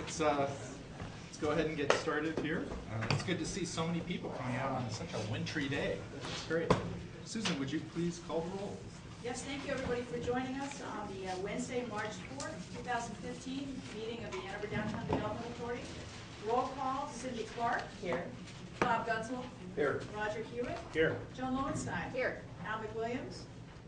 Let's go ahead and get started here. It's good to see so many people coming out on such a wintry day. It's great. Susan, would you please call the roll? Yes, thank you everybody for joining us on the Wednesday, March 4th, 2015 meeting of the Ann Arbor Downtown Development Authority. Roll call: Cindy Clark. Here. Bob Gutzel. Here. Roger Hewitt. Here. Joan Lowenstein. Here. Al McWilliams.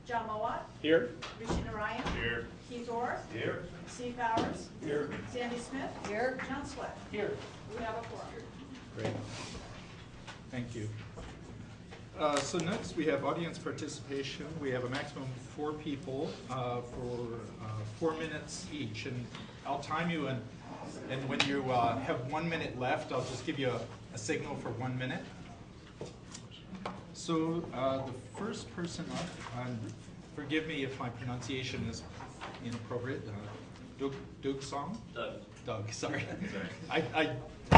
John Mowat. Here. Rishi Narayan. Here. Keith Orr. Here. Steve Powers. Here. Sandy Smith. Here. John Sweat. Here. We have a quorum. Great. Thank you. So next we have audience participation. We have a maximum of 4 people for 4 minutes each. And I'll time you, and when you have 1 minute left, I'll just give you a signal for 1 minute. So the first person up, forgive me if my pronunciation is inappropriate, Doug Song? Doug, sorry. I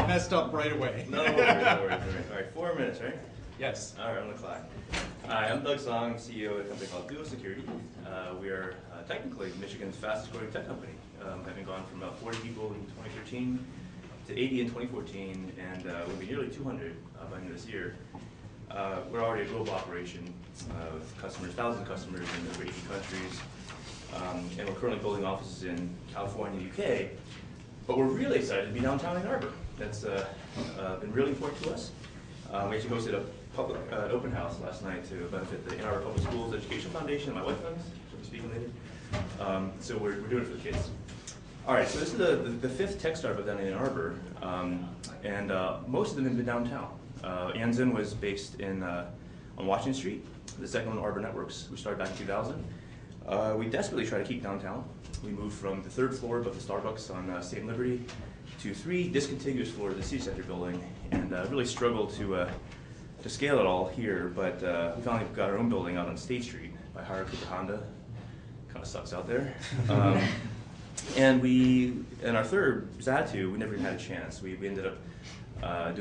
messed up right away. No worries. All right, 4 minutes, right? Yes. All right, on the clock. Hi, I'm Doug Song, CEO of a company called Duo Security. We are technically Michigan's fastest growing tech company, having gone from about 40 people in 2013 to 80 in 2014, and we'll be nearly 200 by the end of this year. We're already a global operation with customers, thousands of customers in over 80 countries, and we're currently building offices in California and the UK. But we're really excited to be downtown Ann Arbor. That's been really important to us. We actually hosted a public open house last night to benefit the Ann Arbor Public Schools Education Foundation. My wife runs, she'll be speaking later. So we're doing it for the kids. All right, so this is the 5th tech startup down in Ann Arbor, and most of them have been downtown. Anzen was based on Washington Street. The second one, Arbor Networks, we started back in 2000. We desperately try to keep downtown. We moved from the 3rd floor above the Starbucks on State and Liberty to 3 discontiguous floors of the City Center building, and really struggled to scale it all here, but we finally got our own building out on State Street by Cooper Honda. Kind of sucks out there. And our 3rd, Zatu, we never even had a chance. We ended up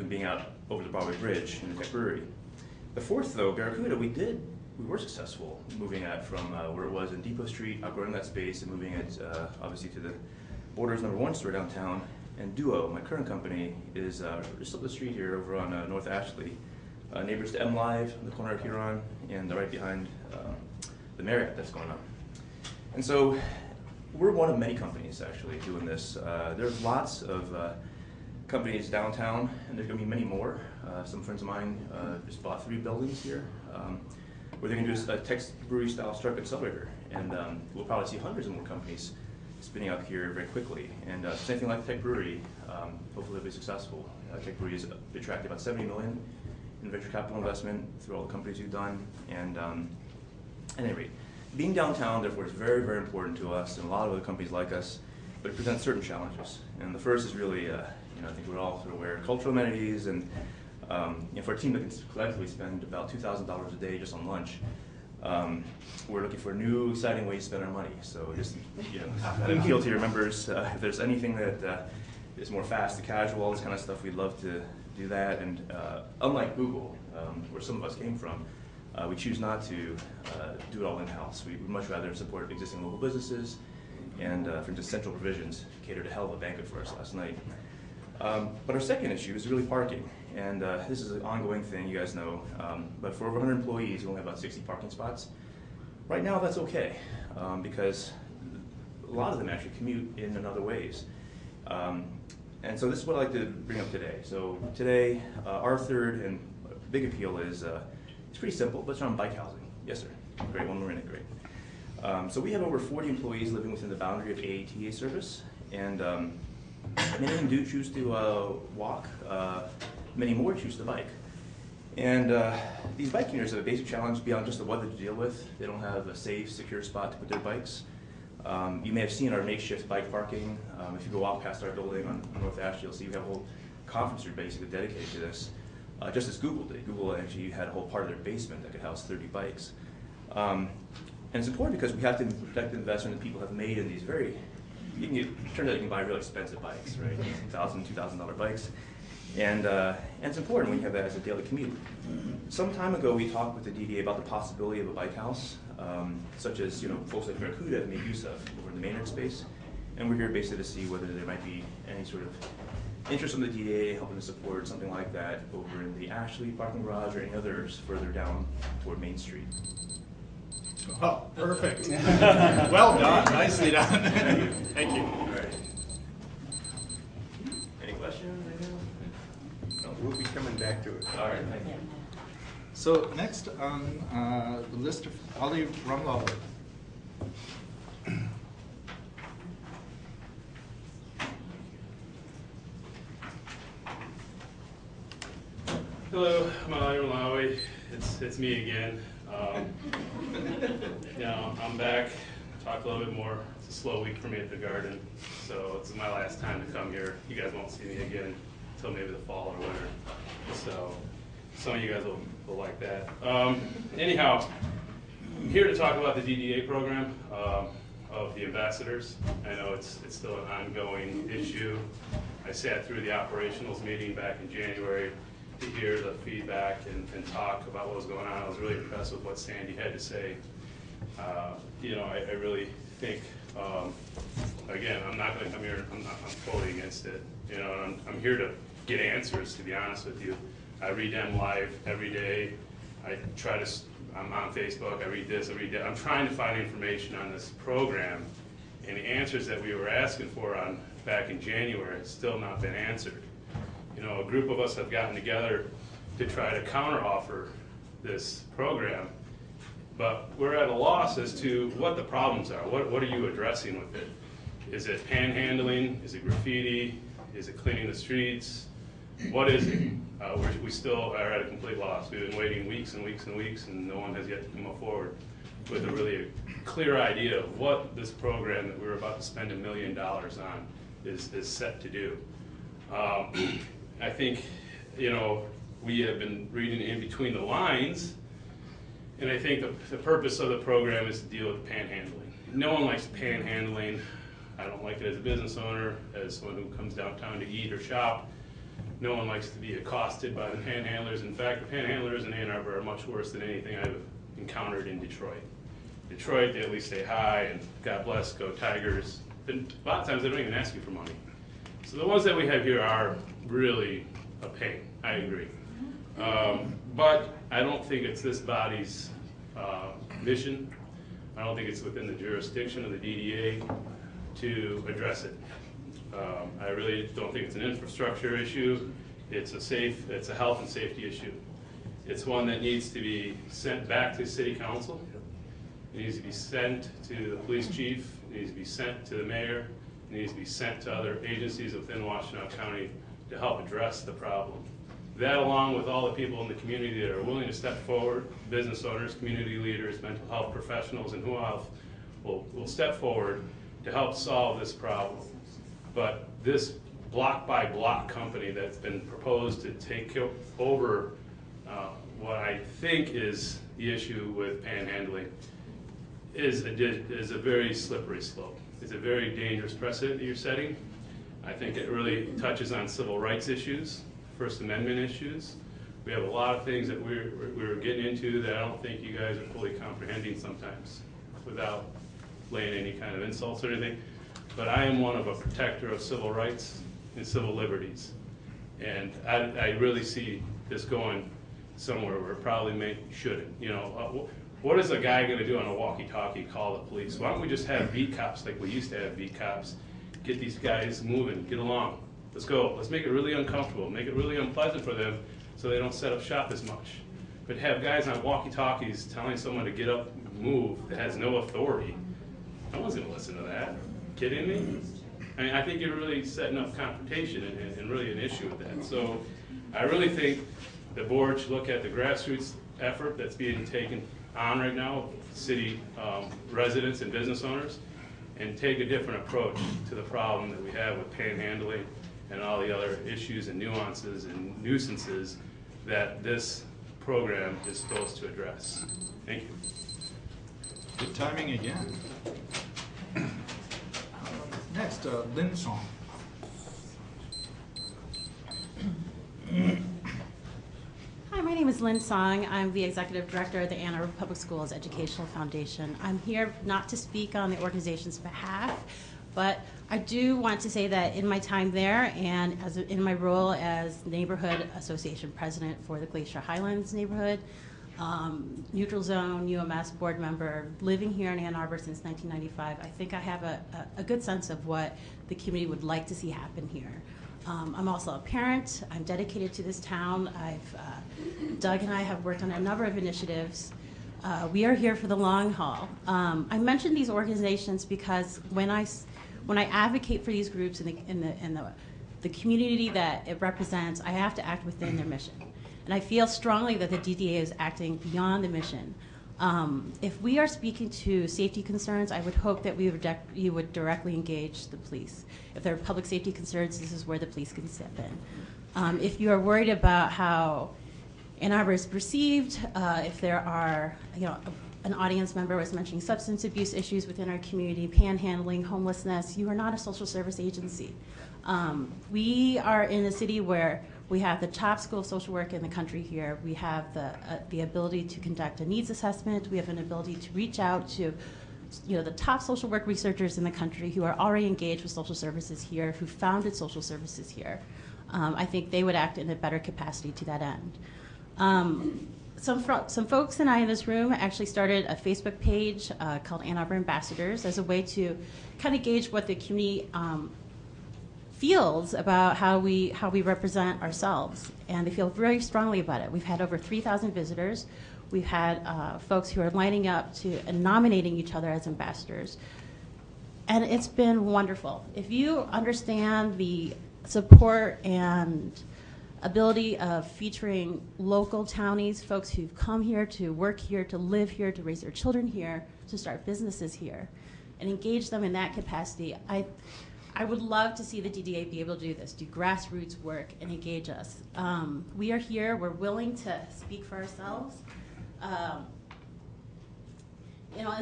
being out over the Broadway Bridge in the Tech Brewery. The 4th, though, Barracuda, we were successful moving it from where it was in Depot Street, outgrowing that space, and moving it obviously to the Borders #1 store downtown. And Duo, my current company, is just up the street here over on North Ashley, neighbors to M Live on the corner of Huron, and right behind the Marriott that's going on. And so we're one of many companies actually doing this. There's lots of companies downtown, and there's going to be many more. Some friends of mine just bought 3 buildings here, where they're going to do a tech brewery style startup accelerator, and we'll probably see hundreds of more companies spinning up here very quickly. And same thing like Tech Brewery, hopefully it'll be successful. Tech Brewery has attracted about $70 million in venture capital investment through all the companies we've done. And at any rate, being downtown, therefore, is very, very important to us and a lot of other companies like us, but it presents certain challenges. And the first is really, I think we're all sort of aware, cultural amenities, and for a team that can collectively spend about $2,000 a day just on lunch, we're looking for new, exciting ways to spend our money. So just, an appeal to your members, if there's anything that is more fast and casual, all this kind of stuff, we'd love to do that. And unlike Google, where some of us came from, we choose not to do it all in-house. We would much rather support existing local businesses, and for instance, Central Provisions catered a hell of a banquet for us last night. But our second issue is really parking. And this is an ongoing thing, you guys know, but for over 100 employees, we only have about 60 parking spots. Right now, that's okay, because a lot of them actually commute in other ways. And so this is what I'd like to bring up today. So today, our 3rd and big appeal is, it's pretty simple, but it's around bike housing. Yes, sir. Great, 1 more minute, great. So we have over 40 employees living within the boundary of AATA service, and many of them do choose to walk. Many more choose to bike. And these bike commuters have a basic challenge beyond just the weather to deal with. They don't have a safe, secure spot to put their bikes. You may have seen our makeshift bike parking. If you go walk past our building on North Ashley, you'll see we have a whole conference room basically dedicated to this, just as Google did. Google actually had a whole part of their basement that could house 30 bikes. And it's important because we have to protect the investment that people have made in these very, it turns out you can buy really expensive bikes, right? $1,000, $2,000 bikes. And it's important when you have that as a daily commute. Some time ago, we talked with the DDA about the possibility of a bike house, such as folks like Barracuda have made use of over in the Maynard space. And we're here basically to see whether there might be any sort of interest from the DDA helping to support something like that over in the Ashley parking garage or any others further down toward Main Street. Oh, perfect. Well done, nicely done. Thank you. All right. Any questions? No? We'll be coming back to it. All right, thank you. So next on the list of Ali Rumlawler. Hello, I'm Ali Malawi. It's me again. I'm back. Talk a little bit more. It's a slow week for me at the garden, so this is my last time to come here. You guys won't see me again until maybe the fall or winter. So some of you guys will like that. Anyhow, I'm here to talk about the DDA program of the ambassadors. I know it's still an ongoing issue. I sat through the operationals meeting back in January to hear the feedback and talk about what was going on. I was really impressed with what Sandy had to say. I really think, again, I'm not going to come here, I'm totally against it. I'm here to get answers, to be honest with you. I read them live every day. I'm on Facebook, I read this, I read that. I'm trying to find information on this program, and the answers that we were asking for back in January have still not been answered. A group of us have gotten together to try to counteroffer this program, but we're at a loss as to what the problems are. What are you addressing with it? Is it panhandling? Is it graffiti? Is it cleaning the streets? What is it? We still are at a complete loss. We've been waiting weeks and weeks and weeks, and no one has yet to come forward with a really clear idea of what this program that we're about to spend $1 million on is set to do. I think, we have been reading in between the lines, and I think the purpose of the program is to deal with panhandling. No one likes panhandling. I don't like it as a business owner, as someone who comes downtown to eat or shop. No one likes to be accosted by the panhandlers. In fact, the panhandlers in Ann Arbor are much worse than anything I've encountered in Detroit. Detroit, they at least say hi and God bless, go Tigers. And a lot of times they don't even ask you for money. So the ones that we have here are really a pain, I agree. But I don't think it's this body's mission. I don't think it's within the jurisdiction of the DDA to address it. I really don't think it's an infrastructure issue. It's a health and safety issue. It's one that needs to be sent back to City Council. It needs to be sent to the police chief. It needs to be sent to the mayor. It needs to be sent to other agencies within Washtenaw County to help address the problem. That, along with all the people in the community that are willing to step forward, business owners, community leaders, mental health professionals, and who else will step forward to help solve this problem. But this block-by-block company that's been proposed to take over what I think is the issue with panhandling is a very slippery slope. It's a very dangerous precedent that you're setting. I think it really touches on civil rights issues, First Amendment issues. We have a lot of things that we're getting into that I don't think you guys are fully comprehending sometimes, without laying any kind of insults or anything. But I am one of a protector of civil rights and civil liberties. And I really see this going somewhere where it probably shouldn't. What is a guy going to do on a walkie-talkie? Call the police? Why don't we just have beat cops like we used to have beat cops? Get these guys moving, get along. Let's go. Let's make it really uncomfortable, make it really unpleasant for them so they don't set up shop as much. But have guys on walkie-talkies telling someone to get up and move that has no authority, no one's going to listen to that. Kidding me? I mean, I think you're really setting up confrontation and really an issue with that. So I really think the board should look at the grassroots effort that's being taken on right now with city residents and business owners and take a different approach to the problem that we have with panhandling and all the other issues and nuances and nuisances that this program is supposed to address. Thank you. Good timing again. Next, Lynn Song. Hi, my name is Lynn Song. I'm the Executive Director of the Ann Arbor Public Schools Educational Foundation. I'm here not to speak on the organization's behalf, But I do want to say that in my time there and in my role as Neighborhood Association President for the Glacier Highlands neighborhood, neutral zone, UMS board member, living here in Ann Arbor since 1995, I think I have a good sense of what the community would like to see happen here. I'm also a parent. I'm dedicated to this town. Doug and I have worked on a number of initiatives. We are here for the long haul. I mentioned these organizations because when I advocate for these groups in the community that it represents, I have to act within their mission. And I feel strongly that the DDA is acting beyond the mission. If we are speaking to safety concerns, I would hope that you would directly engage the police. If there are public safety concerns, this is where the police can step in. If you are worried about how Ann Arbor is perceived, if there are, an audience member was mentioning substance abuse issues within our community, panhandling, homelessness, you are not a social service agency. We are in a city where we have the top school of social work in the country here. We have the ability to conduct a needs assessment. We have an ability to reach out to the top social work researchers in the country who are already engaged with social services here, who founded social services here. I think they would act in a better capacity to that end. Some folks and I in this room actually started a Facebook page called Ann Arbor Ambassadors as a way to kind of gauge what the community feels about how we represent ourselves, and they feel very strongly about it. We've had over 3,000 visitors. We've had folks who are lining up and nominating each other as ambassadors, and it's been wonderful. If you understand the support and ability of featuring local townies, folks who've come here to work here, to live here, to raise their children here, to start businesses here, and engage them in that capacity, I would love to see the DDA be able to do this, do grassroots work and engage us. We are here, we're willing to speak for ourselves. And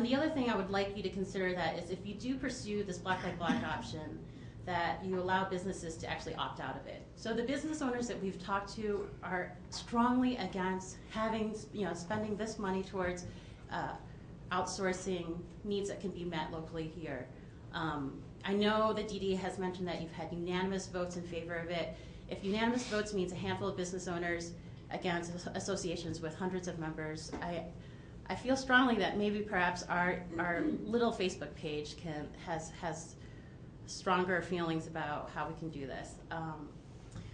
the other thing I would like you to consider that is if you do pursue this black by black option, that you allow businesses to actually opt out of it. So the business owners that we've talked to are strongly against spending this money towards outsourcing needs that can be met locally here. I know the DDA has mentioned that you've had unanimous votes in favor of it. If unanimous votes means a handful of business owners against associations with hundreds of members, I feel strongly that maybe perhaps our little Facebook page has stronger feelings about how we can do this.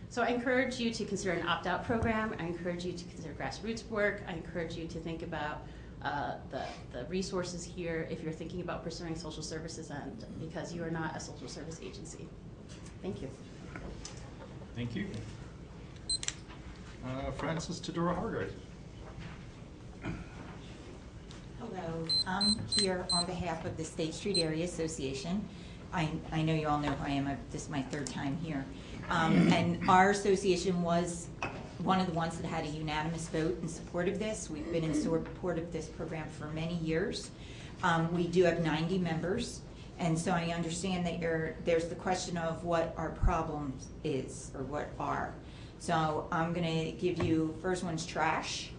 So I encourage you to consider an opt-out program. I encourage you to consider grassroots work. I encourage you to think about the resources here if you're thinking about pursuing social services because you are not a social service agency. Thank you. Thank you. Frances Tedora Hargrave. Hello, I'm here on behalf of the State Street Area Association. I know you all know who I am. This is my third time here. And our association was one of the ones that had a unanimous vote in support of this. We've been in support of this program for many years. We do have 90 members, and so I understand that there's the question of what our problem is, or what are. So I'm going to give you, first one's trash.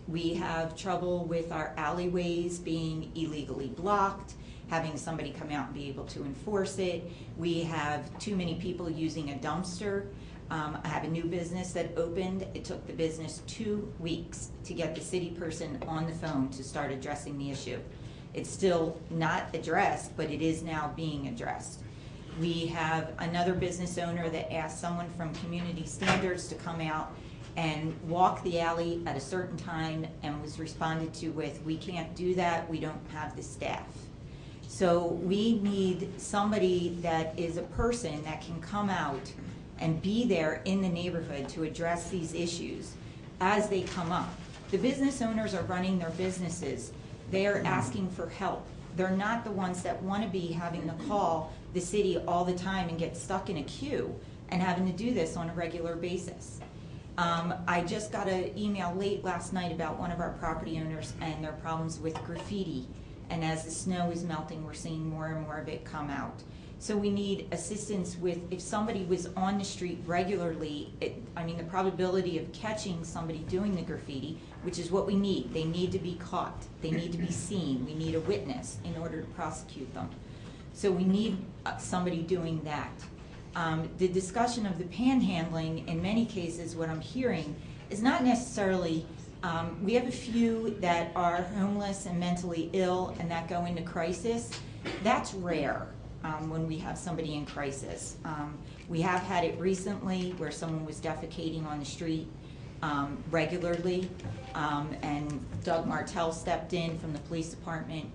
We have trouble with our alleyways being illegally blocked, having somebody come out and be able to enforce it. We have too many people using a dumpster. I have a new business that opened. It took the business 2 weeks to get the city person on the phone to start addressing the issue. It's still not addressed, but it is now being addressed. We have another business owner that asked someone from Community Standards to come out and walk the alley at a certain time and was responded to with, "We can't do that, we don't have the staff." So we need somebody that is a person that can come out and be there in the neighborhood to address these issues as they come up. The business owners are running their businesses. They are asking for help. They're not the ones that want to be having to call the city all the time and get stuck in a queue and having to do this on a regular basis. I just got an email late last night about one of our property owners and their problems with graffiti. And as the snow is melting, we're seeing more and more of it come out. So we need assistance with, if somebody was on the street regularly, the probability of catching somebody doing the graffiti, which is what we need. They need to be caught. They need to be seen. We need a witness in order to prosecute them. So we need somebody doing that. The discussion of the panhandling, in many cases, what I'm hearing is not necessarily, we have a few that are homeless and mentally ill and that go into crisis. That's rare when we have somebody in crisis. We have had it recently where someone was defecating on the street regularly, and Doug Martell stepped in from the police department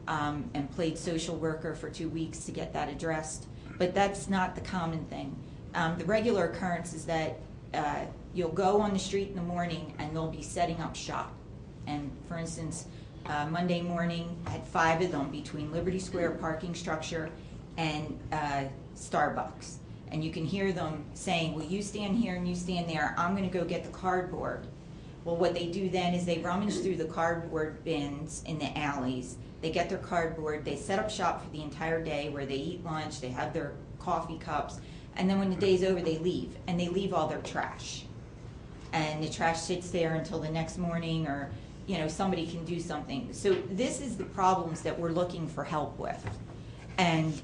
and played social worker for 2 weeks to get that addressed. But that's not the common thing. The regular occurrence is that you'll go on the street in the morning and they'll be setting up shop. And for instance, Monday morning, I had 5 of them between Liberty Square parking structure and Starbucks. And you can hear them saying, well, you stand here and you stand there, I'm gonna go get the cardboard. Well, what they do then is they rummage through the cardboard bins in the alleys. They get their cardboard, they set up shop for the entire day where they eat lunch, they have their coffee cups, and then when the day's over, they leave. And they leave all their trash. And the trash sits there until the next morning, or somebody can do something. So this is the problems that we're looking for help with. And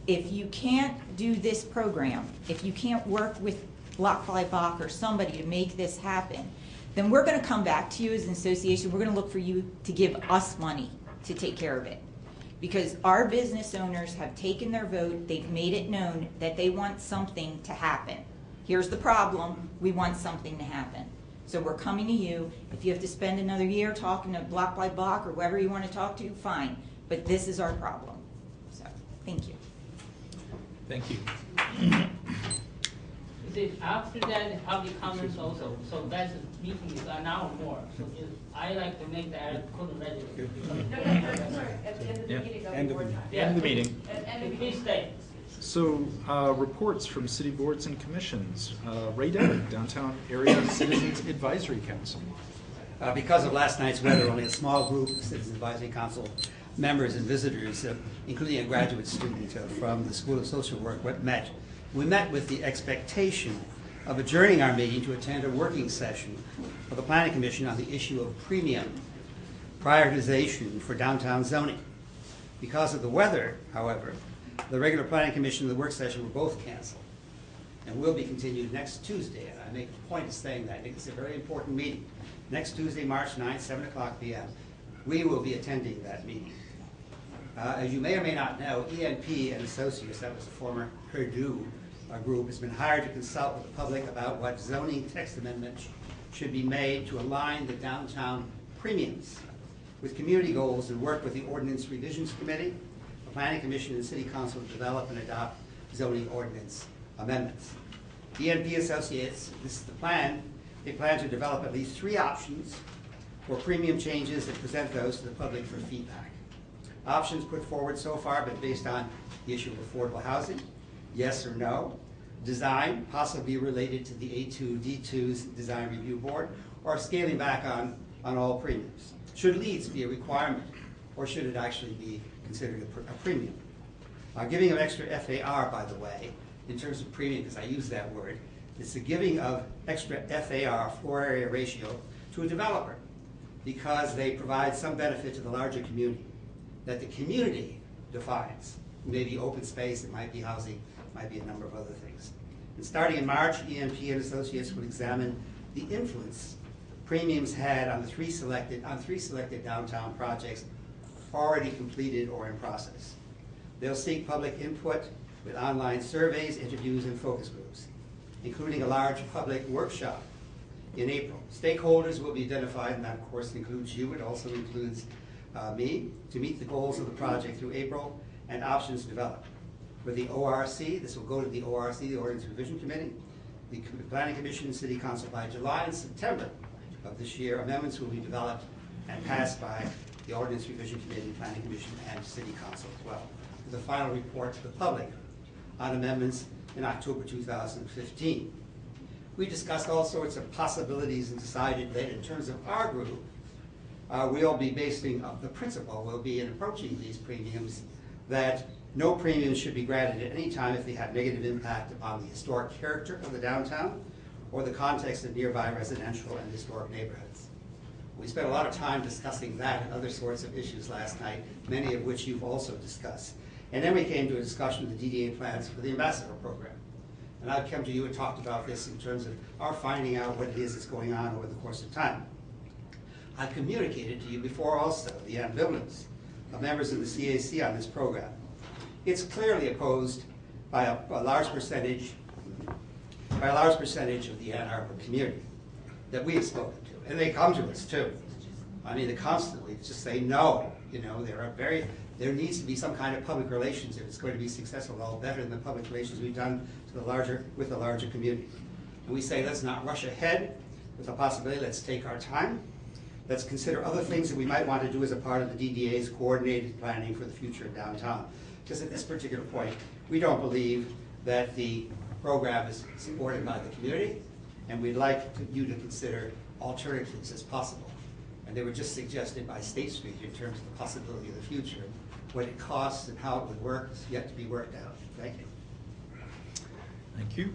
if you can't do this program, if you can't work with Block by Block or somebody to make this happen, then we're gonna come back to you as an association. We're gonna look for you to give us money to take care of it. Because our business owners have taken their vote, they've made it known that they want something to happen. Here's the problem, we want something to happen. So we're coming to you. If you have to spend another year talking to Block by Block or whoever you want to talk to, fine. But this is our problem. So, thank you. Thank you. After that, public comments also, so that's meeting is an hour more. So I like to make that couldn't register. No, sorry, at the end of the meeting, there'll be more time. End the meeting. Please stay. So, reports from city boards and commissions. Ray Deddick, Downtown Area Citizens Advisory Council. Because of last night's weather, only a small group of Citizens Advisory Council members and visitors, including a graduate student from the School of Social Work, met. We met with the expectation of adjourning our meeting to attend a working session of the Planning Commission on the issue of premium prioritization for downtown zoning. Because of the weather, however, the regular Planning Commission and the work session were both canceled and will be continued next Tuesday. And I make a point of saying that. I think it's a very important meeting. Next Tuesday, March 9th, 7 o'clock p.m. We will be attending that meeting. As you may or may not know, ENP and Associates, that was the former Purdue group, has been hired to consult with the public about what zoning text amendments should be made to align the downtown premiums with community goals and work with the Ordinance Revisions Committee, the Planning Commission, and City Council to develop and adopt zoning ordinance amendments. ENP Associates, this is the plan. They plan to develop at least 3 options for premium changes and present those to the public for feedback. Options put forward so far have been based on the issue of affordable housing, yes or no, design, possibly related to the A2D2's Design Review Board, or scaling back on all premiums. Should leads be a requirement, or should it actually be considered a premium? Giving of extra FAR, by the way, in terms of premium, because I use that word, it's the giving of extra FAR, floor area ratio, to a developer, because they provide some benefit to the larger community that the community defines. It may be open space, it might be housing, it might be a number of other things. And starting in March, ENP and Associates will examine the influence premiums had on 3 selected downtown projects already completed or in process. They'll seek public input with online surveys, interviews, and focus groups, including a large public workshop in April. Stakeholders will be identified, and that of course includes you. It also includes me, to meet the goals of the project through April and options developed. For the ORC, this will go to the ORC, the Ordinance Revision Committee, the Planning Commission, and City Council by July and September of this year. Amendments will be developed and passed by the Ordinance Revision Committee, Planning Commission, and City Council as well. The final report to the public on amendments in October 2015. We discussed all sorts of possibilities and decided that in terms of our group, we'll be basing the principle will be in approaching these premiums that no premiums should be granted at any time if they have negative impact upon the historic character of the downtown or the context of nearby residential and historic neighborhoods. We spent a lot of time discussing that and other sorts of issues last night, many of which you've also discussed. And then we came to a discussion of the DDA plans for the ambassador program. And I've come to you and talked about this in terms of our finding out what it is that's going on over the course of time. I've communicated to you before also the ambivalence of members of the CAC on this program. It's clearly opposed by a large percentage of the Ann Arbor community that we have spoken to, and they come to us too. I mean, they constantly just say no. You know, there needs to be some kind of public relations if it's going to be successful, all better than the public relations we've done with the larger community. And we say, let's not rush ahead with the possibility. Let's take our time. Let's consider other things that we might want to do as a part of the DDA's coordinated planning for the future of downtown. Because at this particular point, we don't believe that the program is supported by the community, and we'd like you to consider alternatives as possible. And they were just suggested by State Street in terms of the possibility of the future. What it costs and how it would work is yet to be worked out. Thank you. Thank you.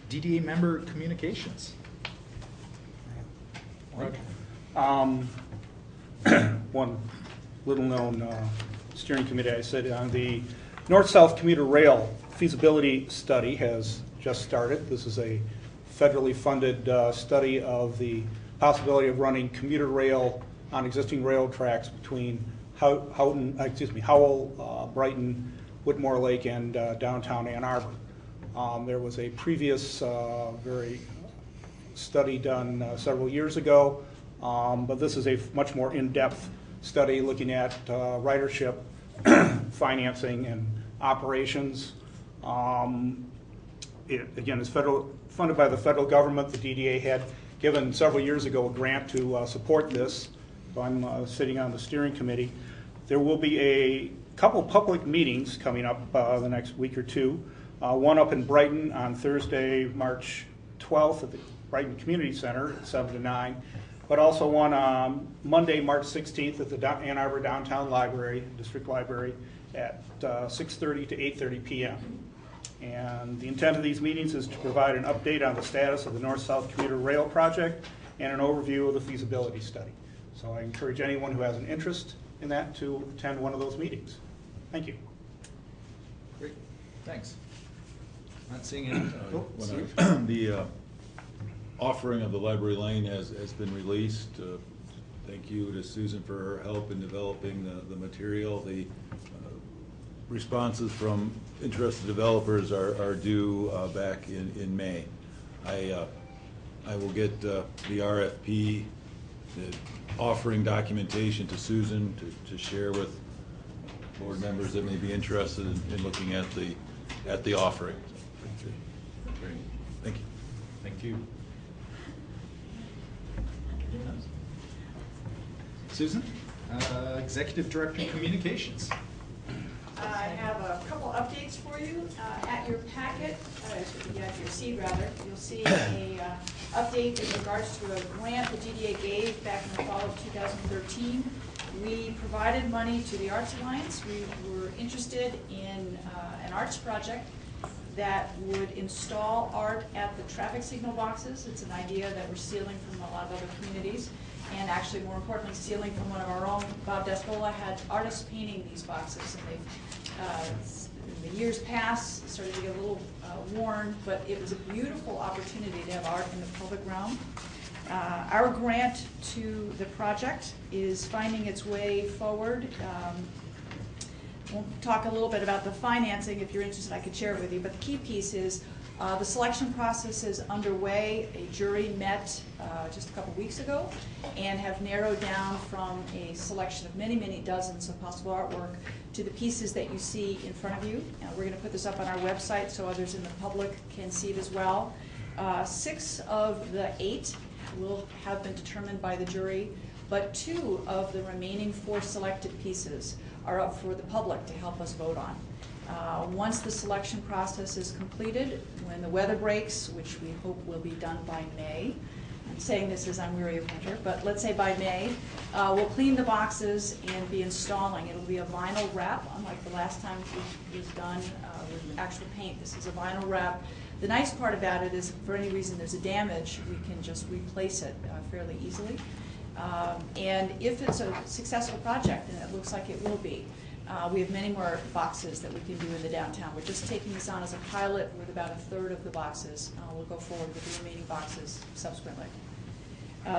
DDA member communications. One little-known steering committee, I said, on the North-South Commuter Rail feasibility study has just started. This is a federally funded study of the possibility of running commuter rail on existing rail tracks between Howell, Brighton, Whitmore Lake, and downtown Ann Arbor. There was a previous very study done several years ago, but this is a much more in-depth study looking at ridership, financing, and operations. It, again, is funded by the federal government. The DDA had given several years ago a grant to support this. So I'm sitting on the steering committee. There will be a couple public meetings coming up the next week or two. One up in Brighton on Thursday, March 12th at the Brighton Community Center, 7 to 9. But also one on Monday, March 16th at the Ann Arbor Downtown Library, District Library, at 6:30 to 8:30 p.m. And the intent of these meetings is to provide an update on the status of the North-South Commuter Rail project and an overview of the feasibility study. So I encourage anyone who has an interest in that to attend one of those meetings. Thank you. Great, thanks. Not seeing any. The offering of the library lane has been released. Thank you to Susan for her help in developing the material. The responses from interested developers are due back in May. I will get the RFP, the offering documentation to Susan to share with board members that may be interested in looking at the offering. Great. Thank you. Thank you. Susan, Executive Director of Communications. I have a couple updates for you. At your packet, at your seat rather, you'll see a update in regards to a grant the DDA gave back in the fall of 2013. We provided money to the Arts Alliance. We were interested in an arts project that would install art at the traffic signal boxes. It's an idea that we're stealing from a lot of other communities, and actually more importantly stealing from one of our own. Bob Despola had artists painting these boxes, and they've, the years past, started to get a little worn, but it was a beautiful opportunity to have art in the public realm. Our grant to the project is finding its way forward. We'll talk a little bit about the financing. If you're interested, I could share it with you. But the key piece is the selection process is underway. A jury met just a couple weeks ago and have narrowed down from a selection of many, many dozens of possible artwork to the pieces that you see in front of you. We're going to put this up on our website so others in the public can see it as well. 6 of the 8 will have been determined by the jury, but 2 of the remaining 4 selected pieces are up for the public to help us vote on. Once the selection process is completed, when the weather breaks, which we hope will be done by May, I'm saying this as I'm weary of winter, but let's say by May, we'll clean the boxes and be installing. It'll be a vinyl wrap, unlike the last time it was done with actual paint. This is a vinyl wrap. The nice part about it is if for any reason there's a damage, we can just replace it fairly easily. And if it's a successful project, and it looks like it will be, we have many more boxes that we can do in the downtown. We're just taking this on as a pilot with about 1/3 of the boxes. We'll go forward with the remaining boxes subsequently.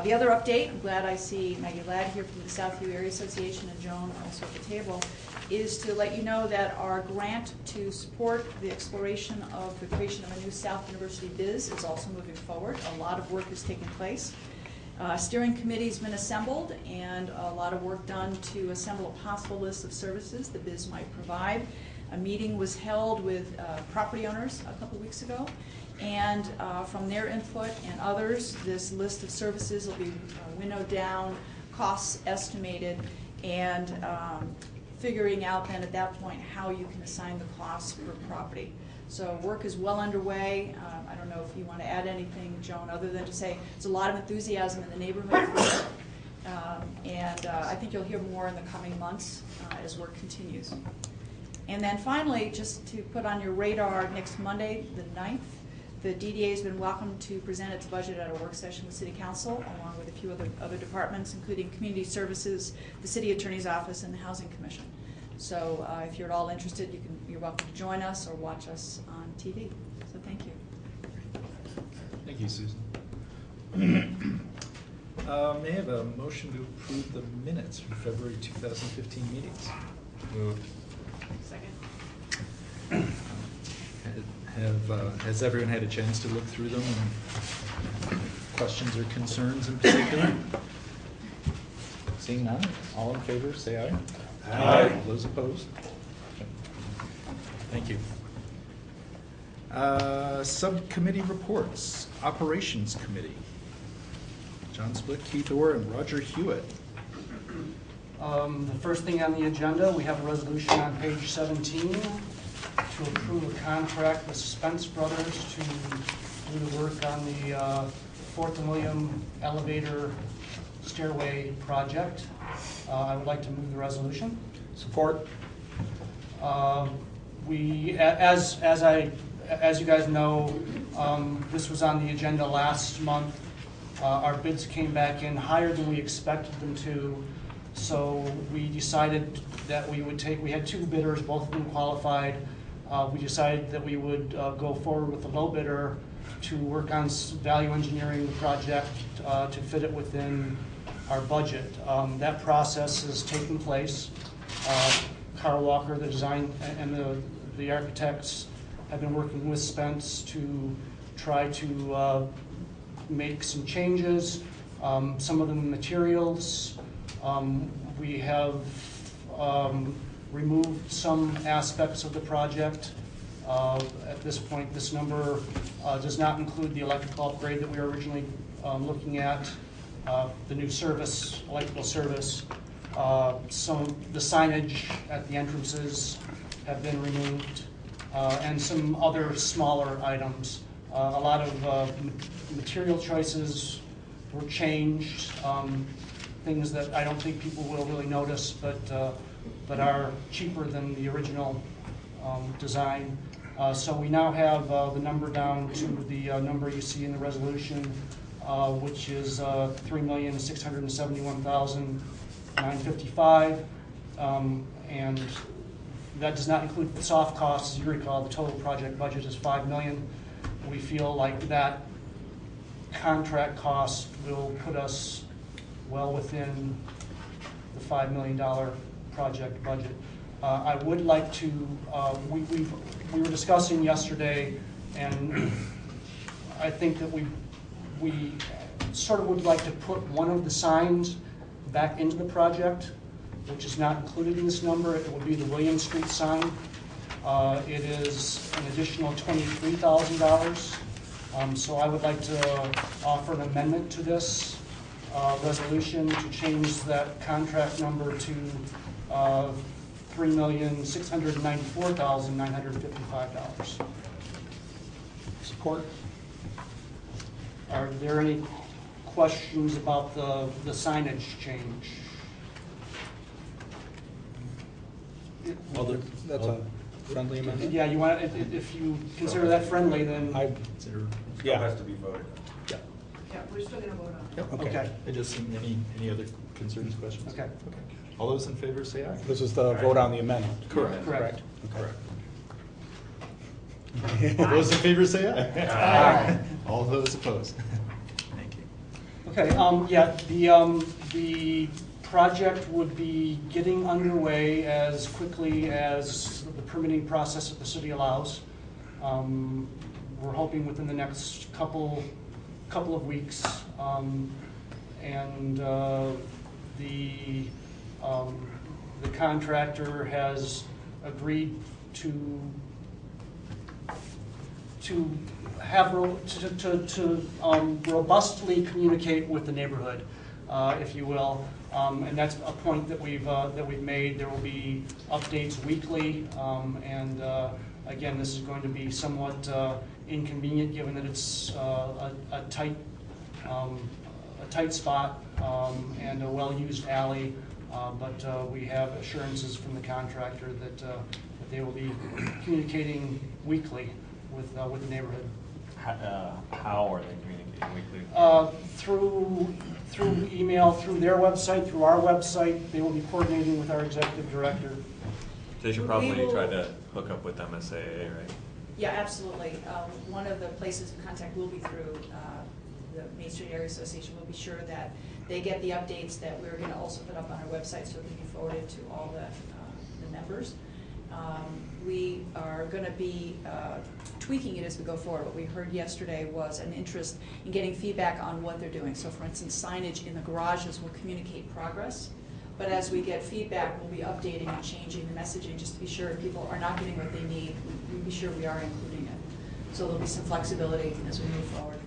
The other update, I'm glad I see Maggie Ladd here from the Southview Area Association and Joan also at the table, is to let you know that our grant to support the exploration of the creation of a new South University biz is also moving forward. A lot of work is taking place. Steering committee's been assembled and a lot of work done to assemble a possible list of services the biz might provide. A meeting was held with property owners a couple weeks ago, and from their input and others, this list of services will be winnowed down, costs estimated, and figuring out then at that point how you can assign the costs per property. So work is well underway. I don't know if you want to add anything, Joan, other than to say there's a lot of enthusiasm in the neighborhood for it. And I think you'll hear more in the coming months as work continues. And then finally, just to put on your radar, next Monday, the 9th, the DDA has been welcome to present its budget at a work session with City Council, along with a few other departments, including Community Services, the City Attorney's Office, and the Housing Commission. So if you're at all interested, you're welcome to join us or watch us on TV. So thank you. Thank you, Susan. May I have a motion to approve the minutes from February 2015 meetings? Moved. Second. Has everyone had a chance to look through them and questions or concerns in particular? Seeing none, all in favor, say aye. Aye. Those opposed? Okay. Thank you. Subcommittee reports. Operations Committee. John Split, Keith Orr, and Roger Hewitt. The first thing on the agenda, we have a resolution on page 17 to approve a contract with Spence Brothers to do the work on the Fort William elevator stairway project. I would like to move the resolution. Support. As you guys know, this was on the agenda last month. Our bids came back in higher than we expected them to, so we decided that we had 2 bidders, both of them qualified. We decided that we would go forward with the low bidder to work on value engineering the project to fit it within our budget. That process is taking place. Carl Walker, the design, and the architects have been working with Spence to try to make some changes. Some of the materials, we have removed some aspects of the project. At this point, this number does not include the electrical upgrade that we were originally looking at, the new service, electrical service. The signage at the entrances have been removed, and some other smaller items. A lot of material choices were changed, things that I don't think people will really notice, but are cheaper than the original design. So we now have the number down to the number you see in the resolution, which is $3,671,955, and that does not include the soft costs. As you recall, the total project budget is $5 million. We feel like that contract cost will put us well within the $5 million project budget. I would like to, we were discussing yesterday, and I think that we sort of would like to put one of the signs back into the project, which is not included in this number. It would be the William Street sign. It is an additional $23,000. So I would like to offer an amendment to this resolution to change that contract number to $3,694,955. Support. Are there any questions about the signage change? That's a friendly amendment? Yeah, you want, if you consider that friendly, then I Still Yeah. has to be voted on. Yeah. Yeah, we're still gonna vote on it. Yep, Okay. I just, any other concerns, questions? Okay. All those in favor say aye. This is the vote on the amendment. Correct. Correct. Correct. All those in favor say aye. Aye. All those opposed? Thank you. Okay, yeah, the project would be getting underway as quickly as the permitting process of the city allows. We're hoping within the next couple of weeks. And the contractor has agreed to have robustly communicate with the neighborhood, if you will, and that's a point that we've made. There will be updates weekly, and again, this is going to be somewhat inconvenient given that it's a tight spot and a well-used alley, but we have assurances from the contractor that they will be communicating weekly with the neighborhood. How are they communicating weekly? Through email, through their website, through our website. They will be coordinating with our executive director. They should probably try to hook up with MSAA, right? Yeah, absolutely. One of the places of contact will be through the Main Street Area Association. We'll be sure that they get the updates that we're going to also put up on our website so it can be forwarded to all the members. We are going to be tweaking it as we go forward. What we heard yesterday was an interest in getting feedback on what they're doing. So for instance, signage in the garages will communicate progress. But as we get feedback, we'll be updating and changing the messaging just to be sure if people are not getting what they need, we'll be sure we are including it. So there'll be some flexibility as we move forward.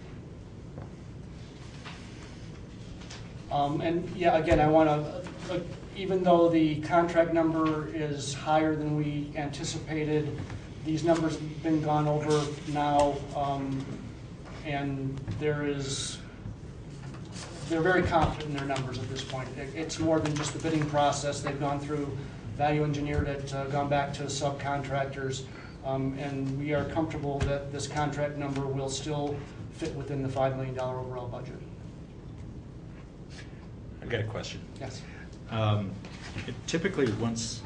And yeah, again, I want to, even though the contract number is higher than we anticipated, these numbers have been gone over now, and they're very confident in their numbers at this point. It's more than just the bidding process. They've gone through, value engineered it, gone back to subcontractors, and we are comfortable that this contract number will still fit within the $5 million overall budget. I've got a question. Yes. Typically, once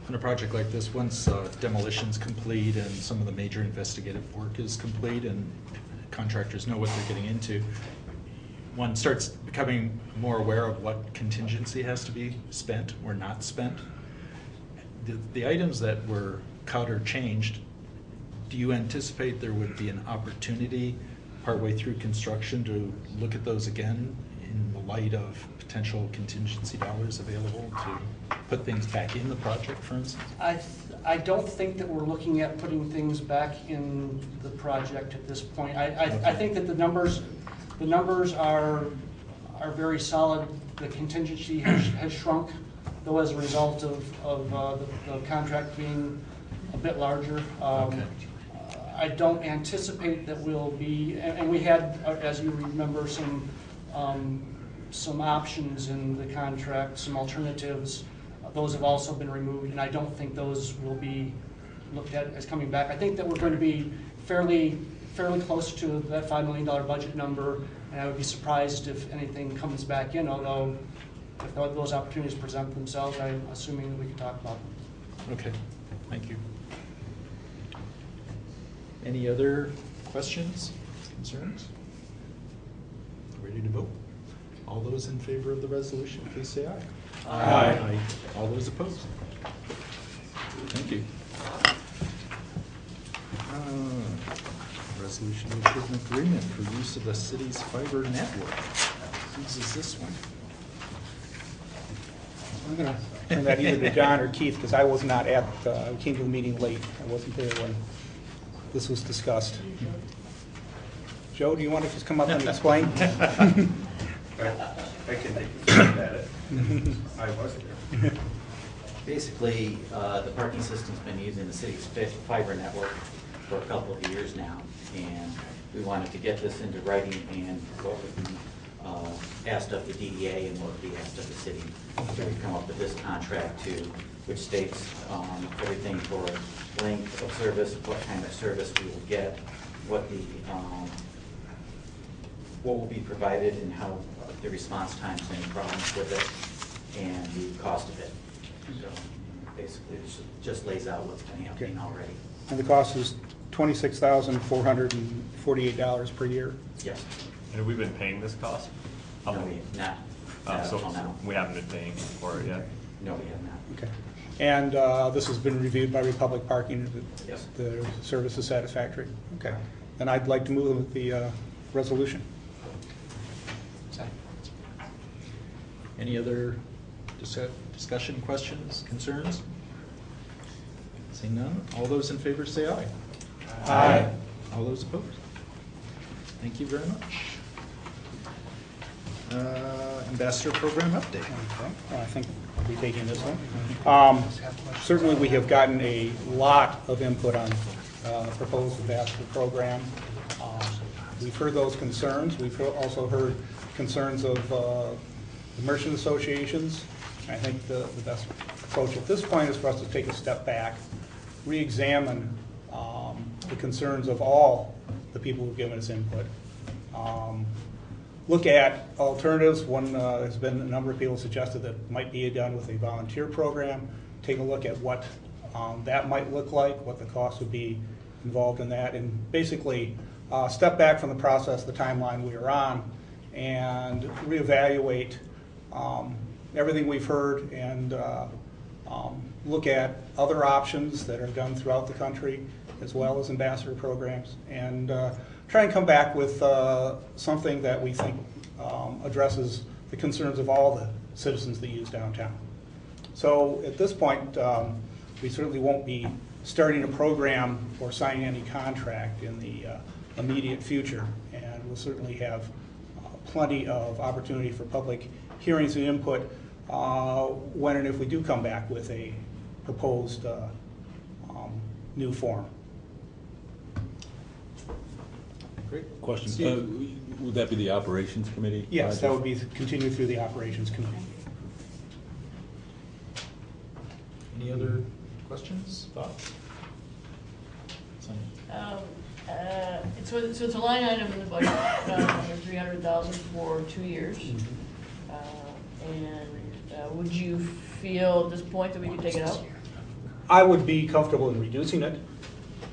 on a project like this, once demolition's complete and some of the major investigative work is complete and contractors know what they're getting into, one starts becoming more aware of what contingency has to be spent or not spent. The items that were cut or changed, do you anticipate there would be an opportunity partway through construction to look at those again in the light of potential contingency dollars available to put things back in the project, for instance? I don't think that we're looking at putting things back in the project at this point. I think that the numbers are very solid. The contingency has shrunk, though, as a result of the contract being a bit larger. Okay. I don't anticipate that we'll be, and we had, as you remember, some options in the contract, some alternatives. Those have also been removed, and I don't think those will be looked at as coming back. I think that we're going to be fairly close to that $5 million budget number, and I would be surprised if anything comes back in, although if those opportunities present themselves, I'm assuming that we can talk about them. Okay, thank you. Any other questions, concerns? Ready to vote? All those in favor of the resolution, please say aye. Aye. All those opposed? Thank you. Resolution to approve an agreement for use of the city's fiber network. Whose is this one? I'm going to turn that either to John or Keith, because I was not at, I came to the meeting late. I wasn't there when this was discussed. Joe, do you want to just come up and explain? I can take a shot at it. I was there. Basically, the parking system's been using the city's fiber network for a couple of years now, and we wanted to get this into writing and what would be asked of the DDA and what would be asked of the city. So we come up with this contract too, which states everything for length of service, what kind of service we will get, what the what will be provided and how the response times, any problems with it, and the cost of it. So basically, it just lays out what's been happening already. And the cost is $26,448 per year. Yes. And have we been paying this cost? No, we have not. Not So until now. we haven't been paying for it yet? No, we have not. Okay. And this has been reviewed by Republic Parking. Yes. The service is satisfactory? Okay. Then I'd like to move the resolution. Any other discussion, questions, concerns? Seeing none, all those in favor say aye. Aye. All those opposed? Thank you very much. Ambassador Program update. Okay. I think I'll be taking this one. Certainly, we have gotten a lot of input on the proposed ambassador program. We've heard those concerns. We've also heard concerns of the merchant associations. I think the best approach at this point is for us to take a step back, re-examine the concerns of all the people who've given us input. Look at alternatives. One has been a number of people suggested that might be done with a volunteer program. Take a look at what that might look like, what the cost would be involved in that, and basically step back from the process, the timeline we are on, and reevaluate everything we've heard and look at other options that are done throughout the country, as well as ambassador programs, and try and come back with something that we think addresses the concerns of all the citizens that use downtown. So at this point, we certainly won't be starting a program or signing any contract in the immediate future, and we'll certainly have plenty of opportunity for public hearings and input when and if we do come back with a proposed new form. Great. Question, Steve? would that be the operations committee? Yes, that would be continued through the operations committee. Any other questions, thoughts? Sonia? So it's a line item in the budget, under $300,000 for 2 years. Would you feel at this point that we could take it out? I would be comfortable in reducing it.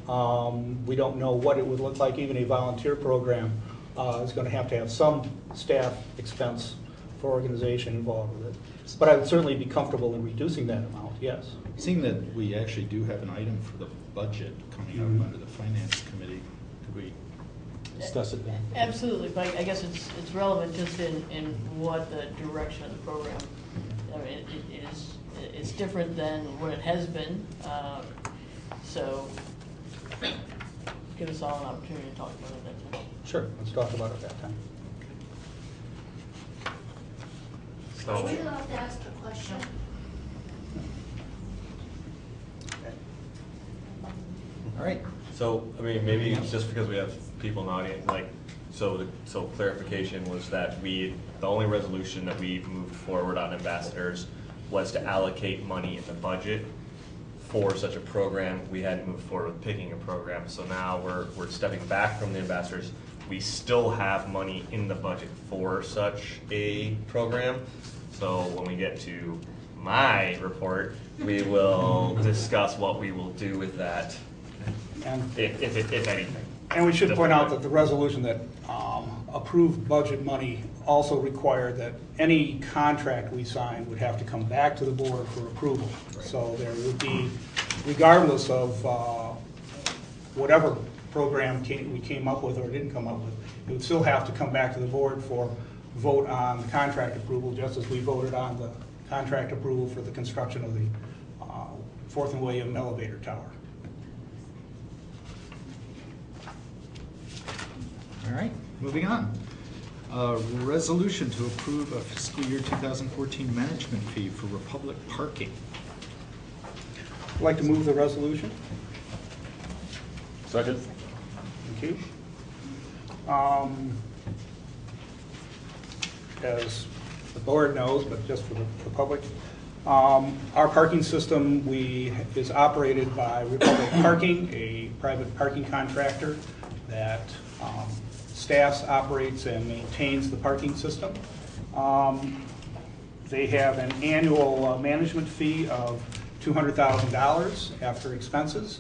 We don't know what it would look like. Even a volunteer program is going to have some staff expense for organization involved with it. But I would certainly be comfortable in reducing that amount, yes. Seeing that we actually do have an item for the budget coming up under the Finance Committee, could we discuss it then? Absolutely, but I guess it's relevant just in what the direction of the program. I mean, it's different than what it has been, so give us all an opportunity to talk about it at that time. Sure, let's talk about it at that time. So, Are we allowed to ask a question? All right. so, I mean, maybe just because we have people in the audience, like, so clarification was that the only resolution that we moved forward on ambassadors was to allocate money in the budget for such a program. We hadn't moved forward with picking a program, so now we're stepping back from the ambassadors. We still have money in the budget for such a program. So when we get to my report, we will discuss what we will do with that, if anything. And we should point out that the resolution that approved budget money also required that any contract we sign would have to come back to the board for approval. Right. So there would be, regardless of whatever program we came up with or didn't come up with, it would still have to come back to the board for vote on contract approval, just as we voted on the contract approval for the construction of the 4th and William elevator tower. All right, moving on. Resolution to approve a fiscal year 2014 management fee for Republic Parking. I'd like to move the resolution. Second. Thank you. As the board knows, but just for the public, our parking system is operated by Republic Parking, a private parking contractor that staffs, operates, and maintains the parking system. They have an annual management fee of $200,000 after expenses.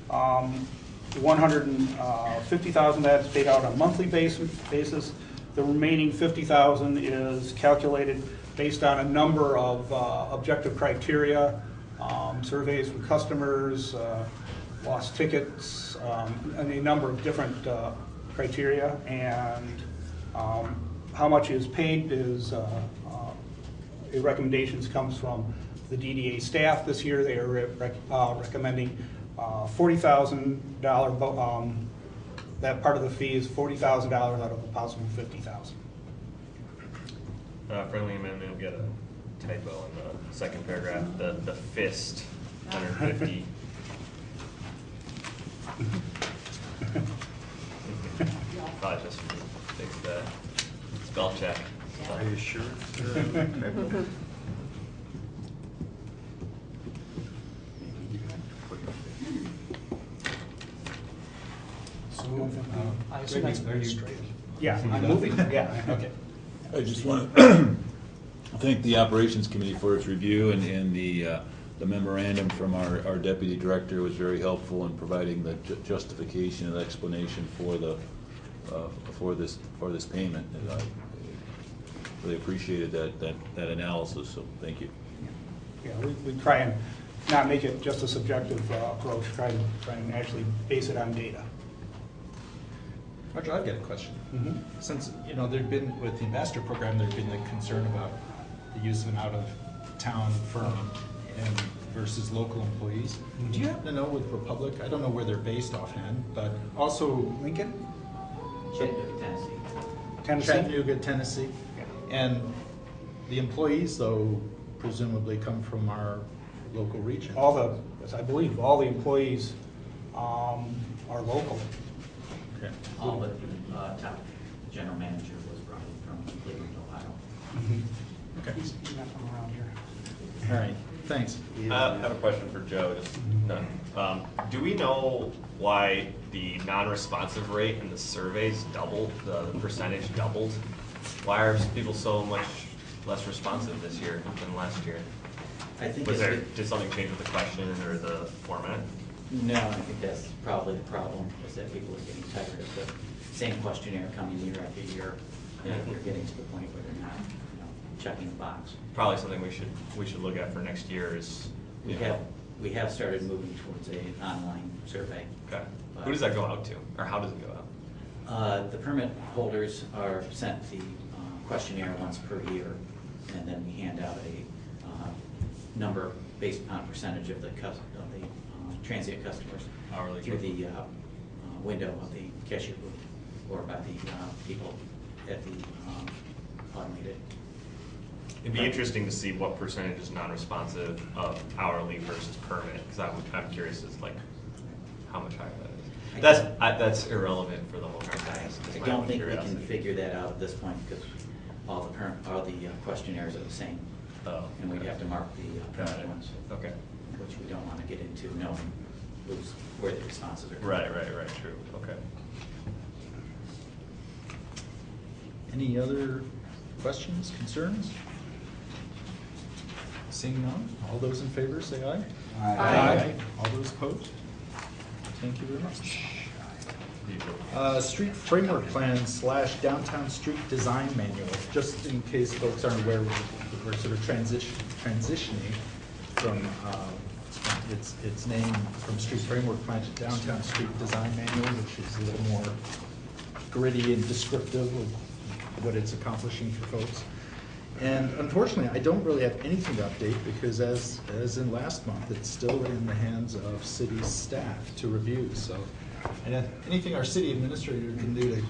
$150,000 that's paid out on a monthly basis. The remaining $50,000 is calculated based on a number of objective criteria, surveys with customers, lost tickets, and a number of different criteria. And how much is paid is recommendations comes from the DDA staff. This year they are recommending $40,000. That part of the fee is $40,000 out of a possible $50,000. Friendly amendment, we got a typo in the second paragraph. The fist, 150. Probably just fix that. Spell check. Are you sure? So I assume that's Are you straight. Yeah, I'm moving. Yeah. Okay. I just want to thank the Operations Committee for its review, and the memorandum from our Deputy Director was very helpful in providing the justification and explanation for this payment. And I really appreciated that analysis, so thank you. Yeah, we try and not make it just a subjective approach, try and actually base it on data. Roger, I've got a question. Mm-hmm. Since, there'd been, with the ambassador program, there'd been the concern about the use of an out-of-town firm and versus local employees. Mm-hmm. Do you happen to know with Republic, I don't know where they're based offhand, but also Lincoln? Chattanooga, Tennessee. Tennessee? Chattanooga, Tennessee? Yeah. And the employees, though, presumably come from our local region. Yes, I believe all the employees are local. Okay. All but the top general manager was brought in from Cleveland, Ohio. Okay. He's not from around here. All right, thanks. I have a question for Joe. Just none. Do we know why the non-responsive rate in the surveys doubled? The percentage doubled. Why are people so much less responsive this year than last year? I think Did something change with the question or the format? No, I think that's probably the problem, is that people are getting tired of the same questionnaire coming year after year. And they're getting to the point where they're not, checking the box. Probably something we should look at for next year is. We have started moving towards an online survey. Okay. Who does that go out to, or how does it go out? The permit holders are sent the questionnaire once per year, and then we hand out a number based upon percentage of the transient customers Hourly through the window of the cashier booth or by the people at the automated. It'd be interesting to see what percentage is non-responsive of hourly versus permit, because I'm curious as like how much higher that is. That's irrelevant for the whole context. I don't think we can figure that out at this point because all the questionnaires are the same. Oh, and we'd have to mark the permit ones. Okay. Which we don't want to get into knowing where the responses are. Right, true. Okay. Any other questions, concerns? Seeing none, all those in favor say aye. Aye. All those opposed? Thank you very much. Street framework plan / downtown street design manual. Just in case folks aren't aware, we're sort of transitioning from its name from street framework plan to downtown street design manual, which is a little more gritty and descriptive of what it's accomplishing for folks. And unfortunately, I don't really have anything to update because as in last month, it's still in the hands of city staff to review. So, and anything our city administrator can do to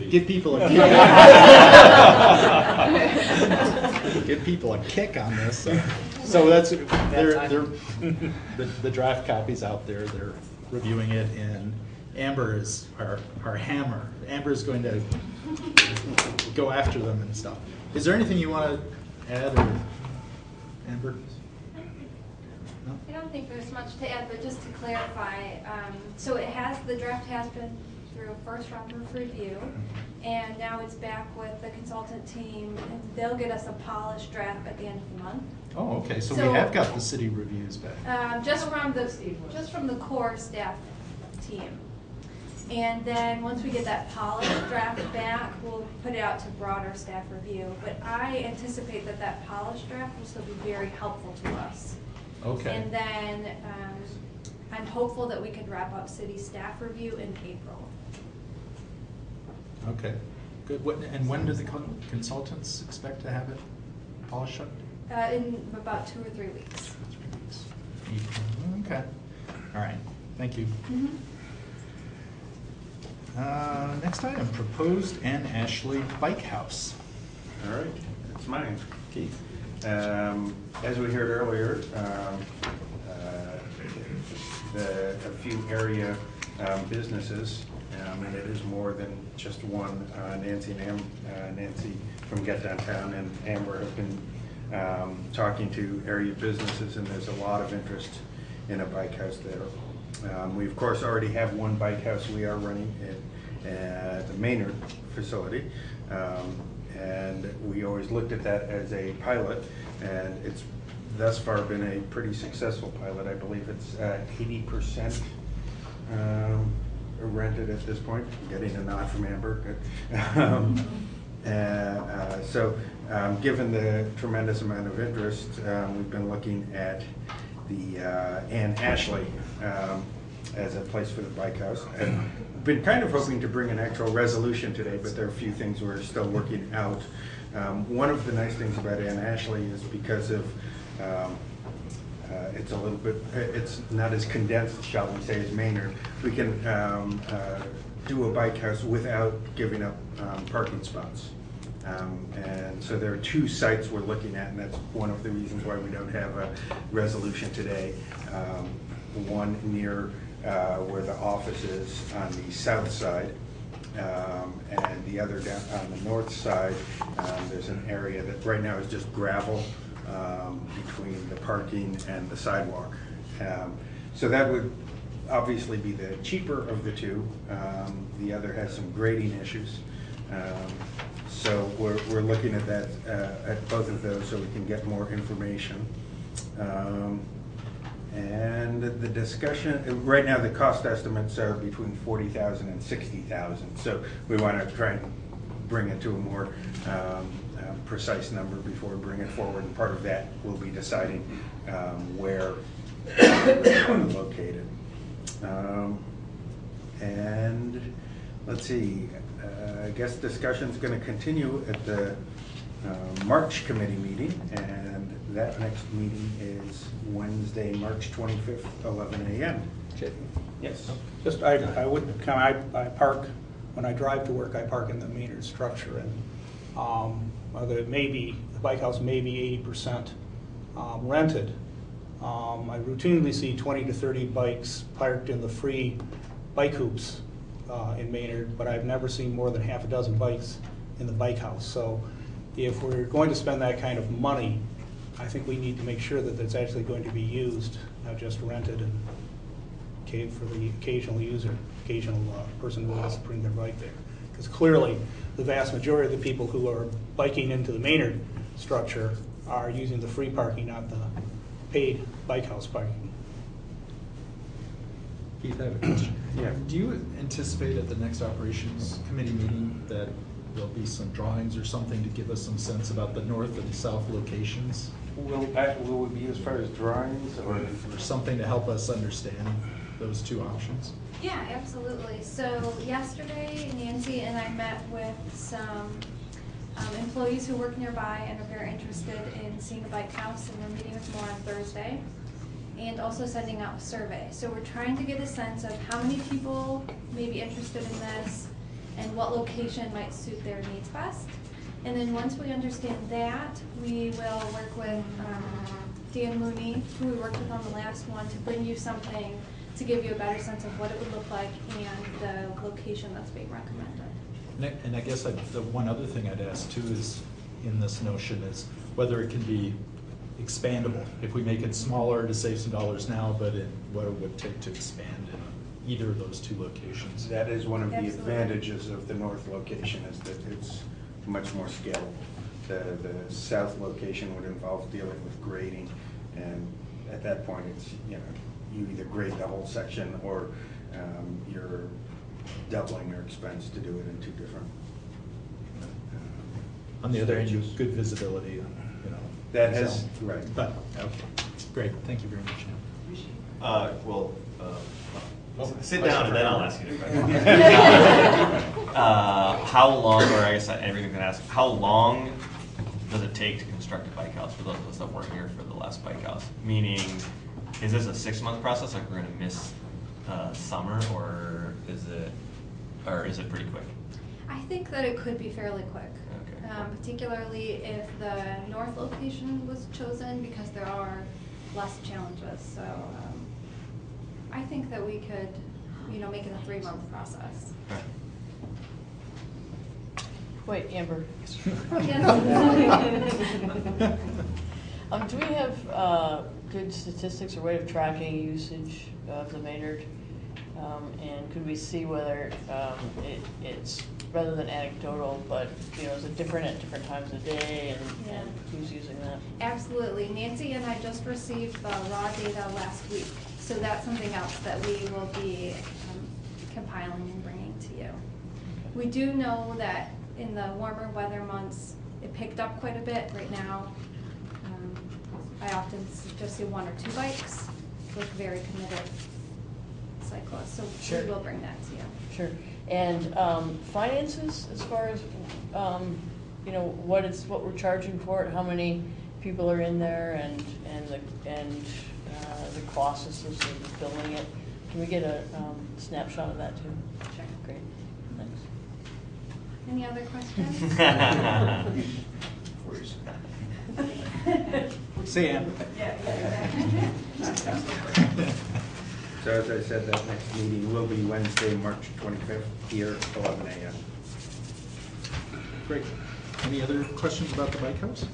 give people a kick, give people a kick on this. So that's the draft copy's out there. They're reviewing it, and Amber is our hammer. Amber is going to go after them and stuff. Is there anything you want to add, or Amber? No? I don't think there's much to add, but just to clarify, so the draft has been through a first round of review, and now it's back with the consultant team, and they'll get us a polished draft at the end of the month. Oh, okay, so we So- have got the city reviews back. Just from the core staff team. And then, once we get that polished draft back, we'll put it out to broader staff review. But I anticipate that that polished draft will still be very helpful to us. Okay. And then, I'm hopeful that we could wrap up city staff review in April. Okay, good. And when do the consultants expect to have it polished up? In about 2 or 3 weeks. 3 weeks. Okay, all right, thank you. Next item, proposed Ann Ashley Bike House. All right, it's mine. Keith. As we heard earlier, a few area businesses, and it is more than just one. Nancy from Get Downtown and Amber have been talking to area businesses, and there's a lot of interest in a bike house there. We of course already have one bike house we are running at the Maynard facility, and we always looked at that as a pilot, and it's thus far been a pretty successful pilot. I believe it's 80% rented at this point. I'm getting a nod from Amber. Given the tremendous amount of interest, we've been looking at the Ann Ashley as a place for the bike house. And been kind of hoping to bring an actual resolution today, but there are a few things we're still working out. One of the nice things about Ann Ashley is because of it's a little bit, it's not as condensed, shall we say, as Maynard. We can do a bike house without giving up parking spots. And so there are 2 sites we're looking at, and that's one of the reasons why we don't have a resolution today. One near where the office is on the south side, and the other down on the north side. There's an area that right now is just gravel between the parking and the sidewalk. So that would obviously be the cheaper of the 2. The other has some grading issues. So we're looking at that, at both of those, so we can get more information. And the discussion, right now the cost estimates are between $40,000 and $60,000. So we want to try and bring it to a more precise number before we bring it forward. And part of that will be deciding where we're going to locate it. And let's see, I guess discussion's going to continue at the March committee meeting, and that next meeting is Wednesday, March 25th, 11 a.m. Yes. Just, I would kind of, I park, when I drive to work, I park in the Maynard structure, and the bike house may be 80% rented. I routinely see 20 to 30 bikes parked in the free bike hoops in Maynard, but I've never seen more than half a dozen bikes in the bike house. So if we're going to spend that kind of money, I think we need to make sure that it's actually going to be used, not just rented and for the occasional user, occasional person who wants to bring their bike there. Because clearly, the vast majority of the people who are biking into the Maynard structure are using the free parking, not the paid bike house parking. Keith, I have a question. Yeah. Do you anticipate at the next operations committee meeting that there'll be some drawings or something to give us some sense about the north and south locations? Will it be as far as drawings or something to help us understand those 2 options? Yeah, absolutely. So yesterday, Nancy and I met with some employees who work nearby and are very interested in seeing a bike house, and we're meeting with more on Thursday, and also sending out a survey. So we're trying to get a sense of how many people may be interested in this and what location might suit their needs best. And then once we understand that, we will work with Dan Mooney, who we worked with on the last one, to bring you something to give you a better sense of what it would look like and the location that's being recommended. And I guess the one other thing I'd ask too is, in this notion, is whether it can be expandable. If we make it smaller to save some dollars now, but what it would take to expand either of those two locations. That is one of the Absolutely. advantages of the north location, is that it's much more scalable. The south location would involve dealing with grading, and at that point, it's, you know, you either grade the whole section or you're doubling your expense to do it in two different. On the other hand, you have stages. good visibility, you know. That has, so- right. But, okay, great, thank you very much. Sit down and then I'll ask you the question. How long, or I guess everything can ask, how long does it take to construct a bike house for those of us that weren't here for the last bike house? Meaning, is this a 6-month process, like we're gonna miss summer, or is it pretty quick? I think that it could be fairly quick. Particularly if the north location was chosen, because there are less challenges. So I think that we could, you know, make it a 3-month process. Wait, Amber. Yes. Do we have good statistics or way of tracking usage of the Maynard? And could we see whether it's, rather than anecdotal, but, you know, is it different at different times of day, and who's using that? Absolutely. Nancy and I just received the raw data last week, so that's something else that we will be compiling and bringing to you. We do know that in the warmer weather months, it picked up quite a bit. Right now, I often just see 1 or 2 bikes with very committed cyclists, so Sure. we will bring that to you. Sure. And finances, as far as, you know, what we're charging for it, how many people are in there, and the cost associated with building it. Can we get a snapshot of that too? Sure. Great, thanks. Any other questions? Say Amber. So as I said, that next meeting will be Wednesday, March 25th, here, 11 a.m. Great. Any other questions about the bike house?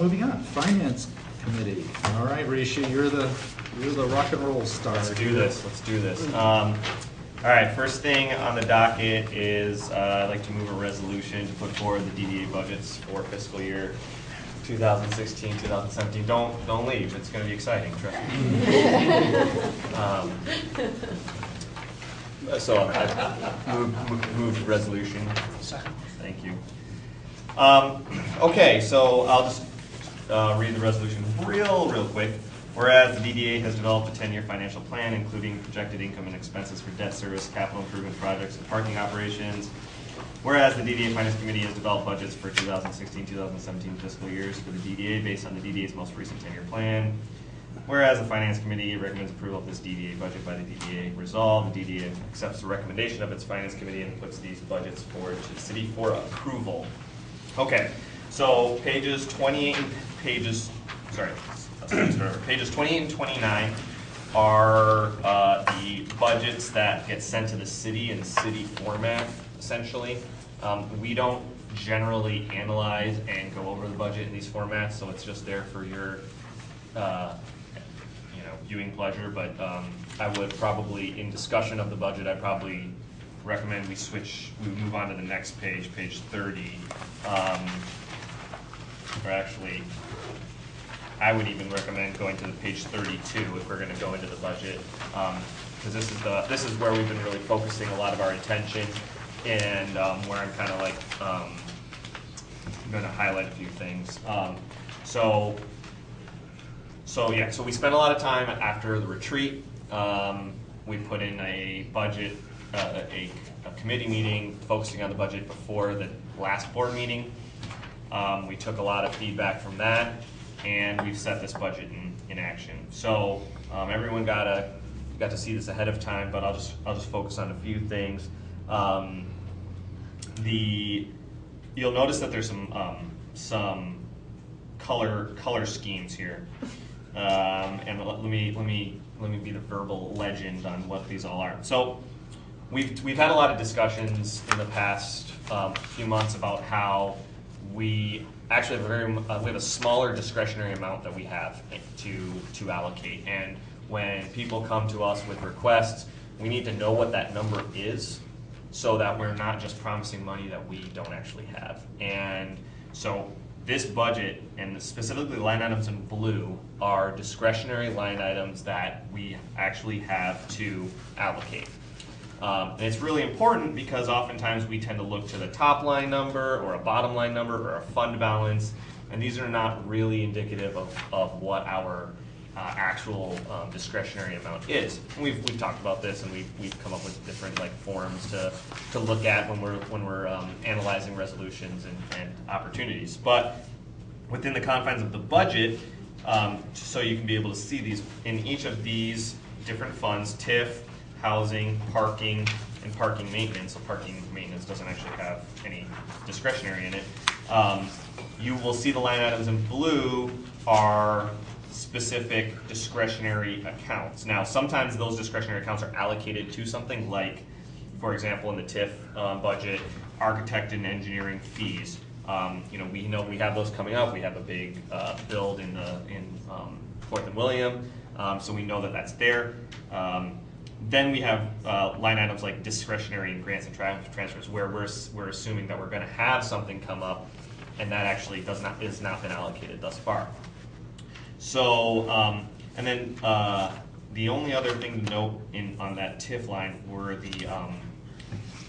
Moving on, Finance Committee. All right, Rishi, you're the rock and roll star. Let's do this. All right, first thing on the docket is I'd like to move a resolution to put forward the DDA budgets for fiscal year 2016, 2017. Don't leave. It's going to be exciting. Trust me. So I moved the resolution. Thank you. Okay, so I'll just read the resolution real quick. Whereas the DDA has developed a 10-year financial plan, including projected income and expenses for debt service, capital improvement projects, and parking operations. Whereas the DDA Finance Committee has developed budgets for 2016-2017 fiscal years for the DDA based on the DDA's most recent 10-year plan. Whereas the Finance Committee recommends approval of this DDA budget by the DDA. Resolved, the DDA accepts the recommendation of its Finance Committee and puts these budgets forward to the city for approval. Okay, so pages 28 and 29 are the budgets that get sent to the city in city format, essentially. We don't generally analyze and go over the budget in these formats, so it's just there for your viewing pleasure. But I would probably, in discussion of the budget, I'd probably recommend we move on to the next page, page 30. Or actually, I would even recommend going to the page 32 if we're going to go into the budget, because this is where we've been really focusing a lot of our attention, and where I'm kind of like going to highlight a few things. So we spent a lot of time after the retreat. We put in a budget, a committee meeting focusing on the budget before the last board meeting. We took a lot of feedback from that, and we've set this budget in action. So everyone got to see this ahead of time, but I'll just focus on a few things. You'll notice that there's some color schemes here, and let me be the verbal legend on what these all are. So we've had a lot of discussions in the past few months about how we actually have we have a smaller discretionary amount that we have to allocate, and when people come to us with requests, we need to know what that number is so that we're not just promising money that we don't actually have. And so this budget, and specifically line items in blue, are discretionary line items that we actually have to allocate. And it's really important because oftentimes we tend to look to the top line number or a bottom line number or a fund balance, and these are not really indicative of what our actual discretionary amount is. And we've talked about this, and we've come up with different like forms to look at when we're analyzing resolutions and opportunities. But within the confines of the budget, so you can be able to see these in each of these different funds: TIF, housing, parking, and parking maintenance. So parking maintenance doesn't actually have any discretionary in it. You will see the line items in blue are specific discretionary accounts. Now, sometimes those discretionary accounts are allocated to something like, for example, in the TIF budget, architect and engineering fees. We know we have those coming up. We have a big build in 4th and William, so we know that that's there. Then we have line items like discretionary and grants and transfers, where we're assuming that we're going to have something come up, and that actually is not been allocated thus far. So, and then the only other thing to note on that TIF line were the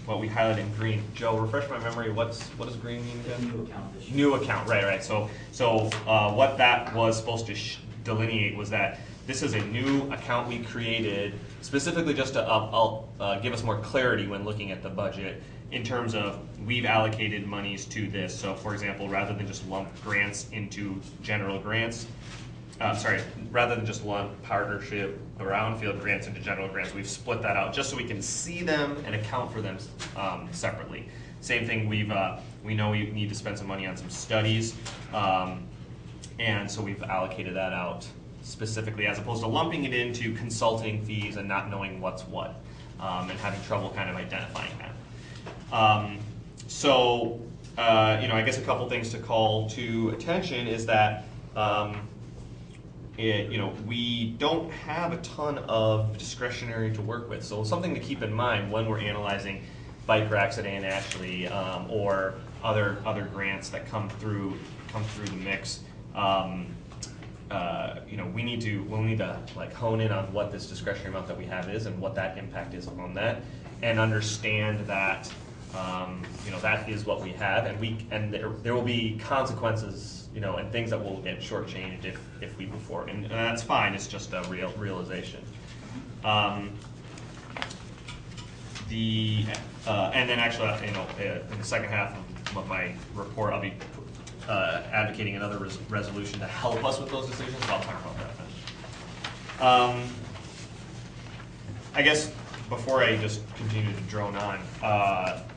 what we highlighted in green. Joe, refresh my memory. What does green mean again? New account this year. New account, right. So what that was supposed to delineate was that this is a new account we created specifically just to give us more clarity when looking at the budget in terms of we've allocated monies to this. So for example, rather than just lump grants into general grants, rather than just lump partnership brownfield grants into general grants, we've split that out just so we can see them and account for them separately. Same thing, we know we need to spend some money on some studies, and so we've allocated that out specifically, as opposed to lumping it into consulting fees and not knowing what's what, and having trouble kind of identifying that. I guess a couple things to call to attention is that we don't have a ton of discretionary to work with. So something to keep in mind when we're analyzing bike racks at Ann Ashley or other grants that come through the mix. We'll need to like hone in on what this discretionary amount that we have is and what that impact is on that, and understand that that is what we have, and there will be consequences, and things that will get shortchanged if we move forward, and that's fine. It's just a realization. And then actually, in the second half of my report, I'll be advocating another resolution to help us with those decisions. So I'll talk about that then. I guess before I just continue to drone on,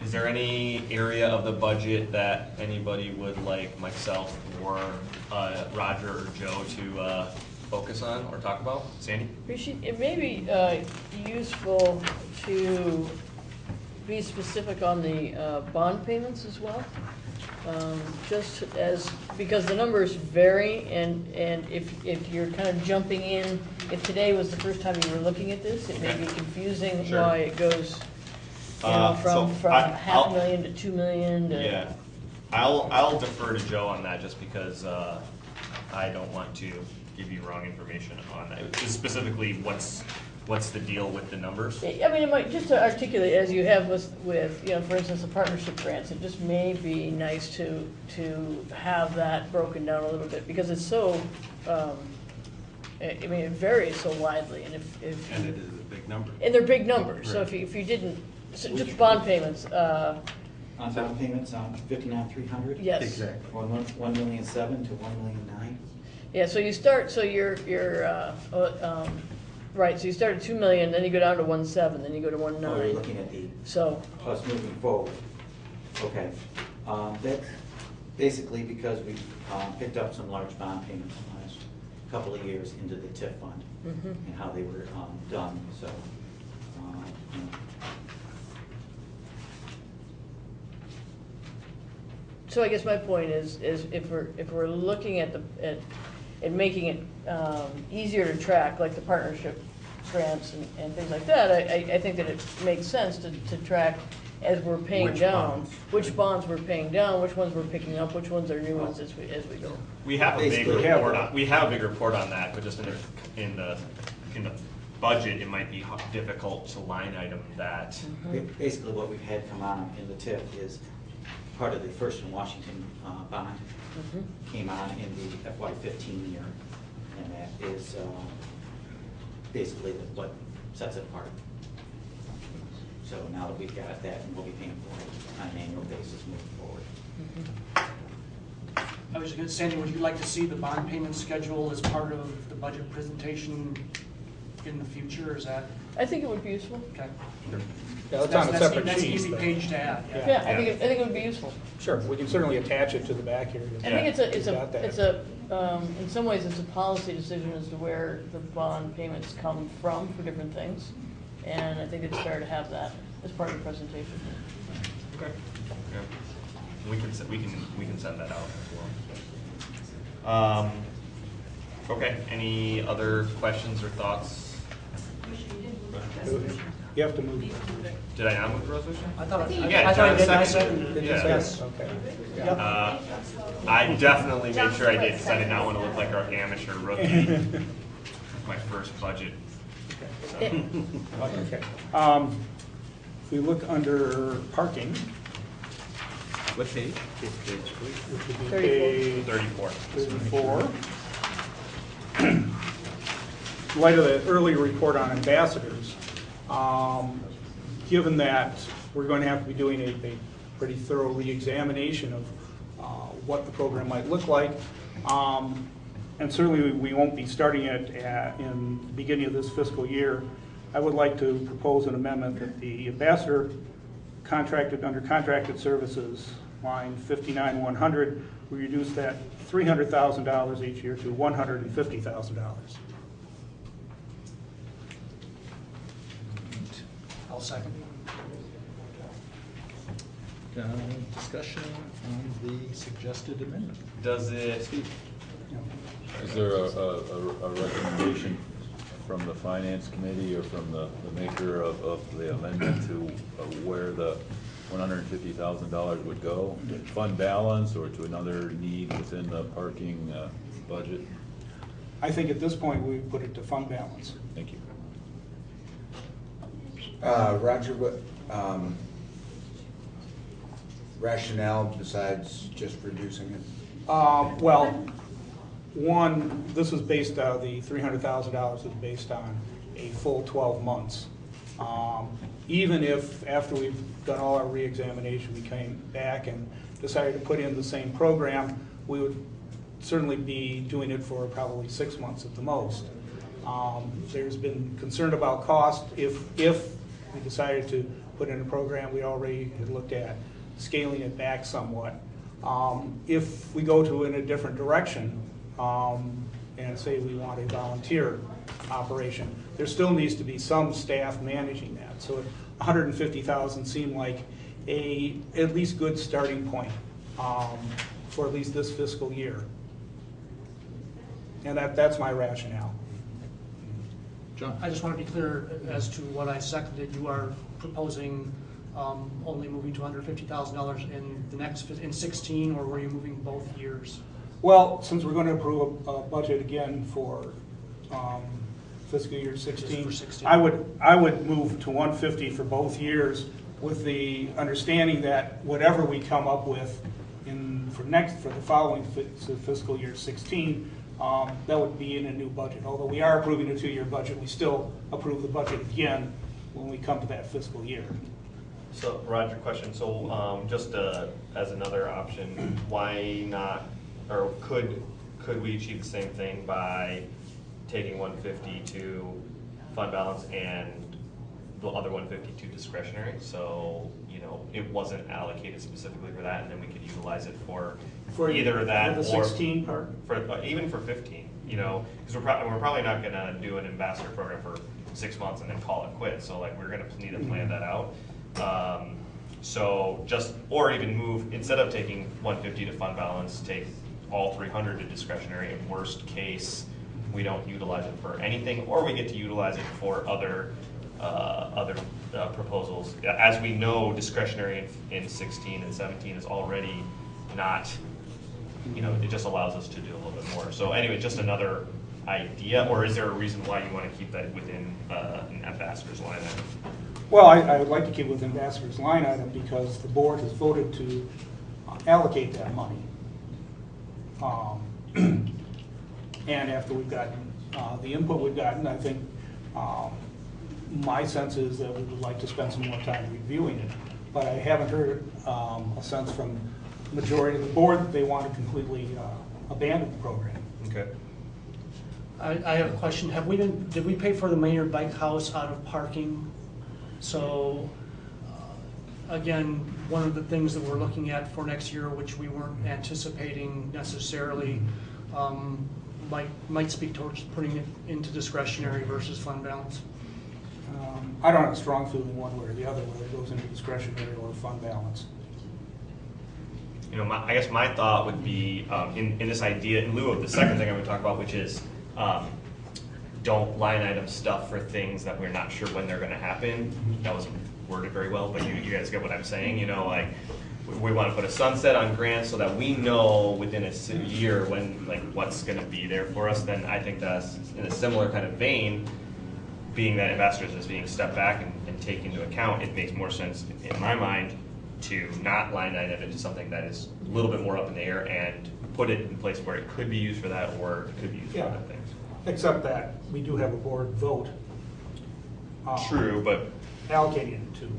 is there any area of the budget that anybody would like myself or Roger or Joe to focus on or talk about? Sandy? It may be useful to be specific on the bond payments as well. Because the numbers vary, and if you're kind of jumping in, if today was the first time you were looking at this, it may be confusing. Sure. Why it goes from $500,000 to $2 million to... Yeah, I'll defer to Joe on that, just because I don't want to give you wrong information on that. Specifically, what's the deal with the numbers? I mean, it might, just to articulate, as you have with for instance, the partnership grants, it just may be nice to have that broken down a little bit, because it's so, it varies so widely, and if and it is a big number. And they're big numbers, Right. so if you didn't, just bond payments. On bond payments on 59,300? Yes. Exactly. 1,000,007 to 1,000,009. Yeah, so you start, so right, so you start at 2 million, then you go down to 1.7, then you go to 1.9. Oh, you're looking at the plus moving forward. Okay. That's basically because we picked up some large bond payments in the last couple of years into the TIF fund and how they were done. So, So I guess my point is if we're looking at and making it easier to track, like the partnership grants and things like that, I think that it makes sense to track as we're paying Which down, bonds. which bonds we're paying down, which ones we're picking up, which ones are new ones as we go. We have a big Basically, report on, we have a big report on that, but just in the budget, it might be difficult to line item that. Basically, what we've had come on in the TIF is part of the First and Washington bond came on in the FY15 year, and that is basically what sets it apart. So now that we've got that, and we'll be paying for it on an annual basis moving forward. I was just going to say, Sandy, would you like to see the bond payment schedule as part of the budget presentation in the future? Is that? I think it would be useful. Okay. Yeah, it's on a separate sheet. That's an easy but- page to add. Yeah, I think it would be useful. Sure, we can certainly attach it to the back here. I think it's Got that. in some ways, it's a policy decision as to where the bond payments come from for different things. And I think it's fair to have that as part of the presentation. Okay. Yeah. We can send that out as well. Okay, any other questions or thoughts? You have to move. Did I not move the resolution? I thought Yeah, I did. I John seconded. seconded. Yeah. Yes, okay. I definitely made sure I did, because I did not want to look like our amateur rookie. My first budget. So. Okay. If we look under parking, What page? which would be 34. page 34. 34. In light of the earlier report on ambassadors, given that we're going to have to be doing a pretty thorough re-examination of what the program might look like, and certainly we won't be starting it in the beginning of this fiscal year, I would like to propose an amendment that the ambassador contracted under contracted services, line 59-100, we reduce that $300,000 each year to $150,000. I'll second. Discussion on the suggested amendment. Does it, Is there a recommendation from the finance committee or from the maker of the amendment to where the $150,000 would go? To fund balance or to another need within the parking budget? I think at this point, we put it to fund balance. Thank you. Roger, what rationale besides just reducing it? Well, one, this is based, the $300,000 is based on a full 12 months. Even if after we've done all our re-examination, we came back and decided to put in the same program, we would certainly be doing it for probably 6 months at the most. There's been concern about cost. If we decided to put in a program, we already had looked at scaling it back somewhat. If we go in a different direction and say we want a volunteer operation, there still needs to be some staff managing that. So $150,000 seemed like a at least good starting point for at least this fiscal year. And that's my rationale. John? I just want to be clear as to what I seconded. You are proposing only moving to $150,000 in the next, in 16, or were you moving both years? Well, since we're going to approve a budget again for fiscal year 16, For 16. I would move to 150 for both years, with the understanding that whatever we come up with for the following fiscal year 16, that would be in a new budget. Although we are approving a 2-year budget, we still approve the budget again when we come to that fiscal year. so Roger, question, so just as another option, why not, or could we achieve the same thing by taking 150 to fund balance and the other 150 to discretionary? So, it wasn't allocated specifically for that, and then we could utilize it for either that for the or 16 part. Even for 15, because we're probably not going to do an ambassador program for 6 months and then call it quits. So we're going to need to plan that out. So or even move, instead of taking 150 to fund balance, take all 300 to discretionary. In worst case, we don't utilize it for anything, or we get to utilize it for other proposals. As we know, discretionary in 16 and 17 is already not, it just allows us to do a little bit more. So anyway, just another idea, or is there a reason why you want to keep that within an ambassador's line item? Well, I would like to keep it with ambassador's line item because the board has voted to allocate that money. And after we've gotten the input we've gotten, I think my sense is that we would like to spend some more time reviewing it. But I haven't heard a sense from the majority of the board that they want to completely abandon the program. Okay. I have a question. Did we pay for the Maynard Bike House out of parking? So, again, one of the things that we're looking at for next year, which we weren't anticipating necessarily, might speak towards putting it into discretionary versus fund balance. I don't have a strong feeling one way or the other, whether it goes into discretionary or fund balance. I guess my thought would be in this idea, in lieu of the second thing I'm going to talk about, which is don't line item stuff for things that we're not sure when they're going to happen. That wasn't worded very well, but you guys get what I'm saying. Like we want to put a sunset on grants so that we know within a year when what's going to be there for us. Then I think that's in a similar kind of vein. Being that ambassadors is being stepped back and taken into account, it makes more sense in my mind to not line item into something that is a little bit more up in the air and put it in place where it could be used for that or it could be used for other things. Except that we do have a board vote. True, but allocating it to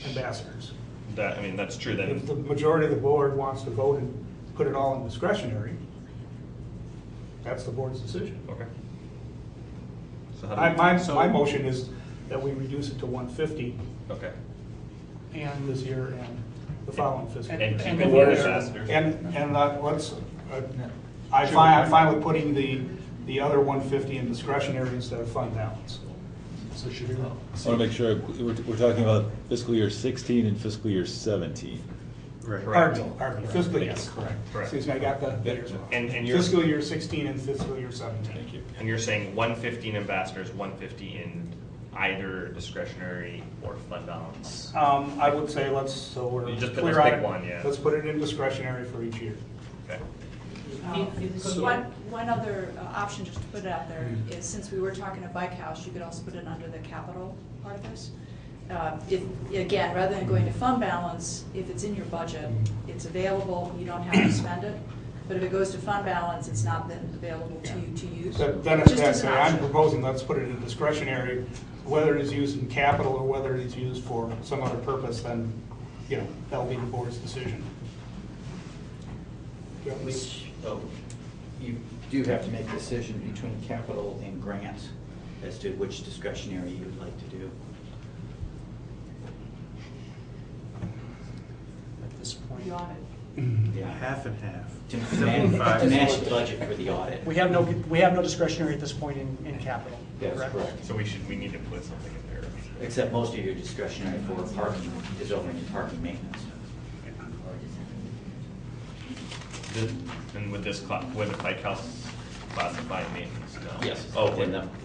ambassadors. That's true. Then if the majority of the board wants to vote and put it all in discretionary, that's the board's decision. Okay. So my motion is that we reduce it to 150. Okay. And this year and the following fiscal year. And keep it for ambassadors. I'm fine with putting the other 150 in discretionary instead of fund balance. So should we? I want to make sure we're talking about fiscal year 16 and fiscal year 17. Right. Pardon, fiscal year. Yes, correct. Excuse me, I got the years wrong. And fiscal year 16 and fiscal year 17. Thank you. And you're saying 150 in ambassadors, 150 in either discretionary or fund balance? I would say let's pick one, yeah. Let's put it in discretionary for each year. Okay. One other option, just to put it out there, is since we were talking a bike house, you could also put it under the capital part of this. Again, rather than going to fund balance, if it's in your budget, it's available, you don't have to spend it. But if it goes to fund balance, it's not then available to you to use. I'm proposing let's put it in discretionary, whether it is used in capital or whether it is used for some other purpose, then that'll be the board's decision. You do have to make a decision between capital and grants as to which discretionary you would like to do. At this point. The audit. Yeah, half and half. To match the budget for the audit. We have no discretionary at this point in capital. Yes, correct. So we need to put something in there. Except most of your discretionary for parking is over in parking maintenance. And would the bike house classify maintenance? No. Yes,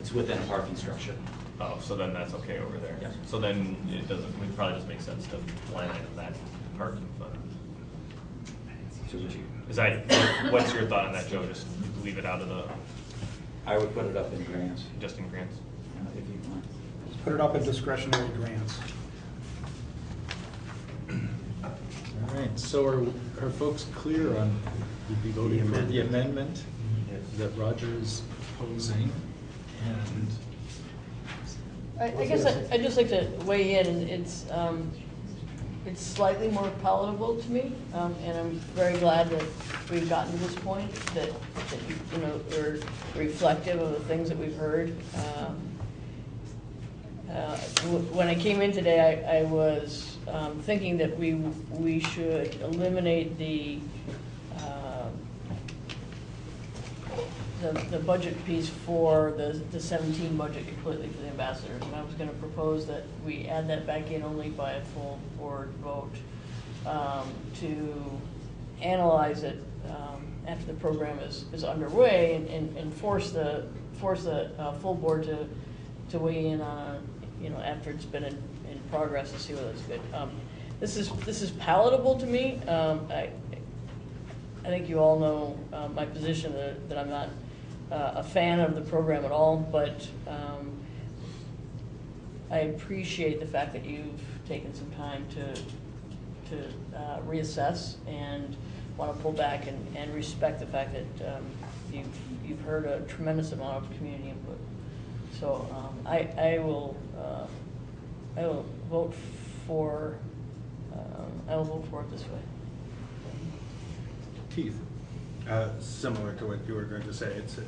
it's within a parking structure. Oh, so then that's okay over there. Yes. So then it probably just makes sense to line item that parking fund. What's your thought on that, Joe? Just leave it out of the. I would put it up in grants. Just in grants. If you want. Put it up in discretionary grants. All right. So are folks clear on you'd be voting for the amendment that Roger is proposing? And I guess I'd just like to weigh in, and it's slightly more palatable to me, and I'm very glad that we've gotten to this point, that we're reflective of the things that we've heard. When I came in today, I was thinking that we should eliminate the budget piece for the 17 budget completely for the ambassadors, and I was going to propose that we add that back in only by a full board vote to analyze it after the program is underway and force the full board to weigh in on, after it's been in progress to see whether it's good. This is palatable to me. I think you all know my position that I'm not a fan of the program at all, but I appreciate the fact that you've taken some time to reassess and want to pull back and respect the fact that you've heard a tremendous amount of community input. So I will vote for it this way. Keith. Similar to what you were going to say, it's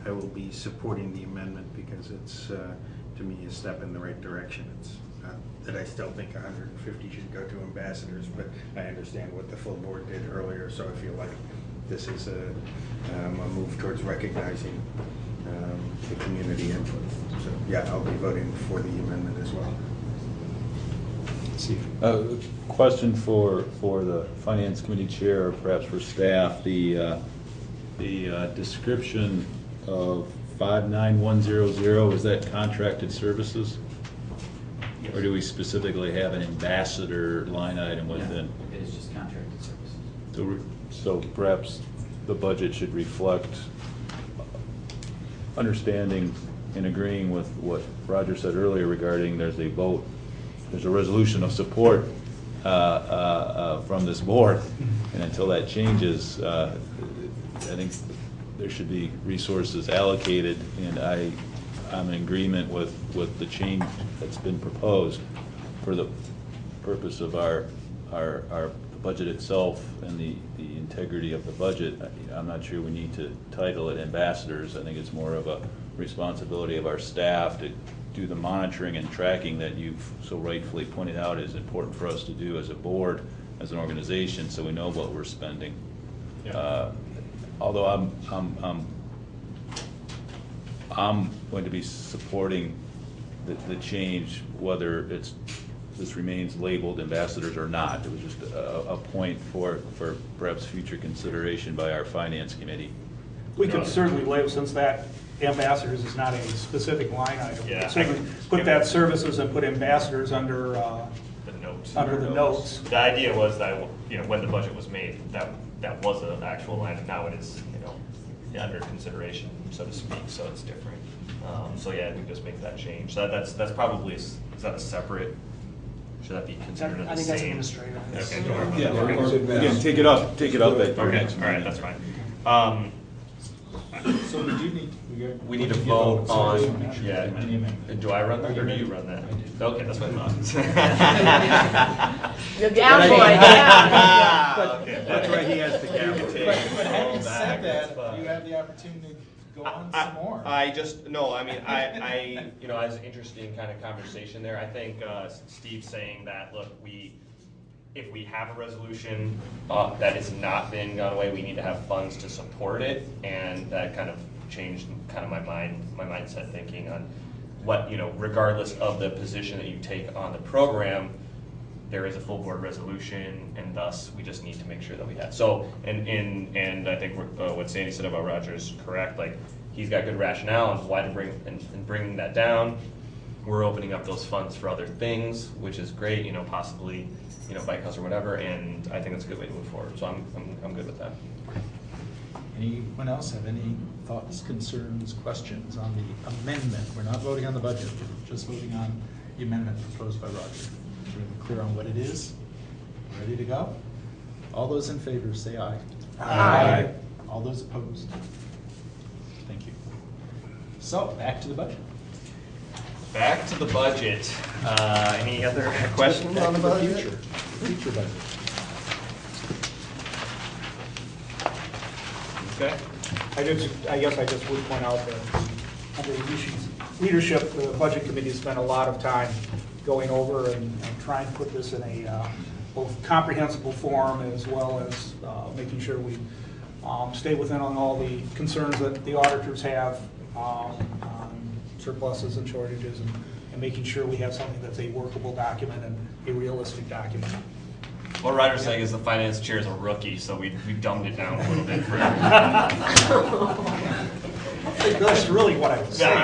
I will be supporting the amendment because it's to me a step in the right direction. It's that I still think 150 should go to ambassadors, but I understand what the full board did earlier, so I feel like this is a move towards recognizing the community input. So yeah, I'll be voting for the amendment as well. Question for the Finance Committee Chair, or perhaps for staff. The description of 59100, is that contracted services? Yes. Or do we specifically have an ambassador line item within? No, it is just contracted services. So perhaps the budget should reflect understanding and agreeing with what Roger said earlier regarding there's a resolution of support from this board, and until that changes, I think there should be resources allocated, and I'm in agreement with the change that's been proposed for the purpose of our budget itself and the integrity of the budget. I'm not sure we need to title it ambassadors. I think it's more of a responsibility of our staff to do the monitoring and tracking that you've so rightfully pointed out is important for us to do as a board, as an organization, so we know what we're spending. Yeah. Although I'm going to be supporting the change, whether this remains labeled ambassadors or not. It was just a point for perhaps future consideration by our finance committee. We could certainly label, since that ambassadors is not a specific line item. Yeah, Certainly put that services and put ambassadors under the notes. Under the notes. The idea was that when the budget was made, that was an actual line, and now it is under consideration, so to speak. So it's different. So yeah, we just make that change. So that's probably, is that a separate? Should that be considered I think that's administrative. Okay, don't worry about Yeah, that. again, take it up at your Okay, next all right, meeting. that's fine. So we do need. We need to vote on, yeah, amendment. do I run that or do you run that? Okay, that's what I thought. You're down, boy, down. Okay, That's right, he has the gavel. But having said that, you have the opportunity to go on some more. I as an interesting kind of conversation there, I think Steve's saying that, look, if we have a resolution that has not been gone away, we need to have funds to support it, and that kind of changed kind of my mindset thinking on what, regardless of the position that you take on the program, there is a full board resolution, and thus we just need to make sure that we have. So, and I think what Sandy said about Roger is correct. Like, he's got good rationale on why to bringing that down. We're opening up those funds for other things, which is great. Possibly, bike house or whatever. And I think that's a good way to move forward. So I'm good with that. Anyone else have any thoughts, concerns, questions on the amendment? We're not voting on the budget. We're just voting on the amendment proposed by Roger. We're clear on what it is. Ready to go? All those in favor say aye. Aye. All those opposed? Thank you. So, back to the budget. Back to the budget. Any other questions on the budget? Future budget. Okay. I guess I just would point out that under leadership, the Budget Committee spent a lot of time going over and trying to put this in a both comprehensible form as well as making sure we stay within on all the concerns that the auditors have on surpluses and shortages, and making sure we have something that's a workable document and a realistic document. What Roger's saying is the finance chair is a rookie, so we dumbed it down a little bit for him. That's really what I was saying.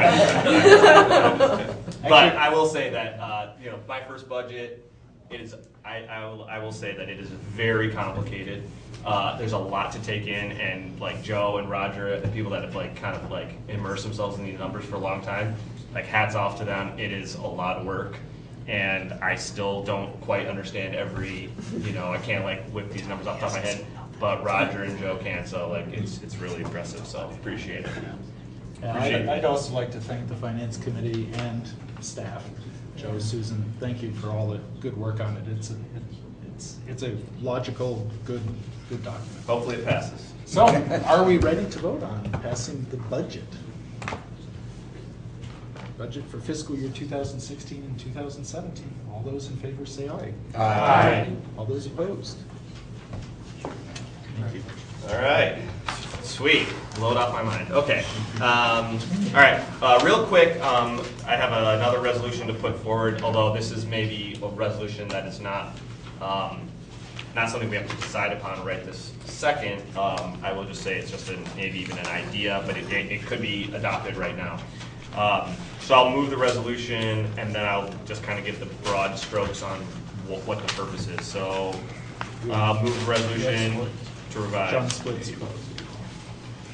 But I will say that, my first budget, I will say that it is very complicated. There's a lot to take in, and like Joe and Roger, the people that have kind of immersed themselves in these numbers for a long time, hats off to them. It is a lot of work, and I still don't quite understand every, I can't whip these numbers off the top of my head, but Roger and Joe can, so it's really impressive, so appreciate it. Yeah, I'd also like to thank the Finance Committee and staff. Joe, Susan, thank you for all the good work on it. It's a logical, good document. Hopefully it passes. So, are we ready to vote on passing the budget? Budget for fiscal year 2016 and 2017. All those in favor say aye. Aye. All those opposed? Thank you. All right. Sweet. Load off my mind. Okay. All right. Real quick, I have another resolution to put forward, although this is maybe a resolution that is not something we have to decide upon right this second. I will just say it's just maybe even an idea, but it could be adopted right now. So I'll move the resolution, and then I'll just kind of give the broad strokes on what the purpose is. So I'll move the resolution to revise. John splits.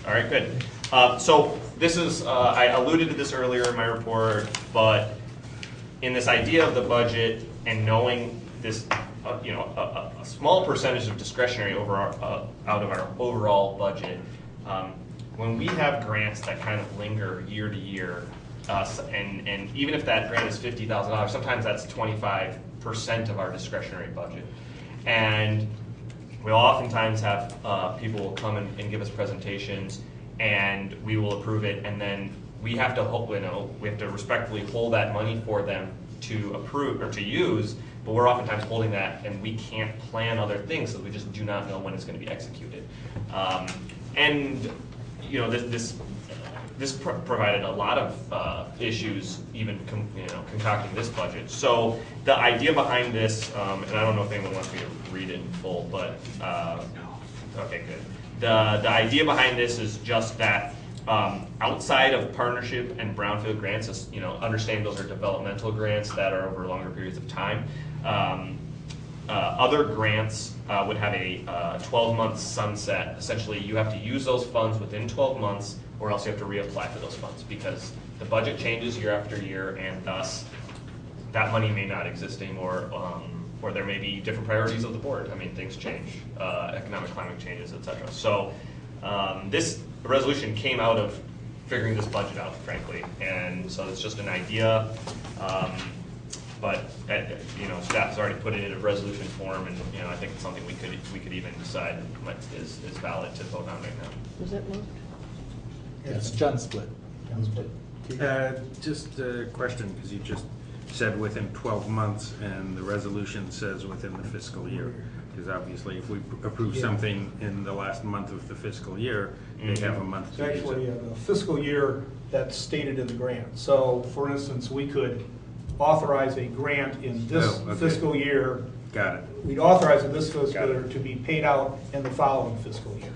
All right, good. So this is, I alluded to this earlier in my report, but in this idea of the budget and knowing this, a small percentage of discretionary out of our overall budget, when we have grants that kind of linger year to year, and even if that grant is $50,000, sometimes that's 25% of our discretionary budget. And we'll oftentimes have people will come and give us presentations, and we will approve it, and then we have to we have to respectfully hold that money for them to approve or to use, but we're oftentimes holding that, and we can't plan other things, so we just do not know when it's going to be executed. And this provided a lot of issues, even concocting this budget. So the idea behind this, and I don't know if anyone wants me to read it in full, but okay, good. The idea behind this is just that outside of partnership and brownfield grants, understand those are developmental grants that are over longer periods of time. Other grants would have a 12-month sunset. Essentially, you have to use those funds within 12 months, or else you have to reapply for those funds, because the budget changes year after year, and thus that money may not exist anymore, or there may be different priorities of the board. I mean, things change, economic climate changes, etc. So this resolution came out of figuring this budget out, frankly, and so it's just an idea. But staff has already put it in a resolution form, and I think it's something we could even decide is valid to vote on right now. Was that moved? It's John split. Just a question, because you just said within 12 months, and the resolution says within the fiscal year. Because obviously, if we approve something in the last month of the fiscal year, they have a month It's to use actually it. a fiscal year that's stated in the grant. So, for instance, we could authorize a grant in this fiscal year. Got it. We'd authorize in this fiscal year to be paid out in the following fiscal year.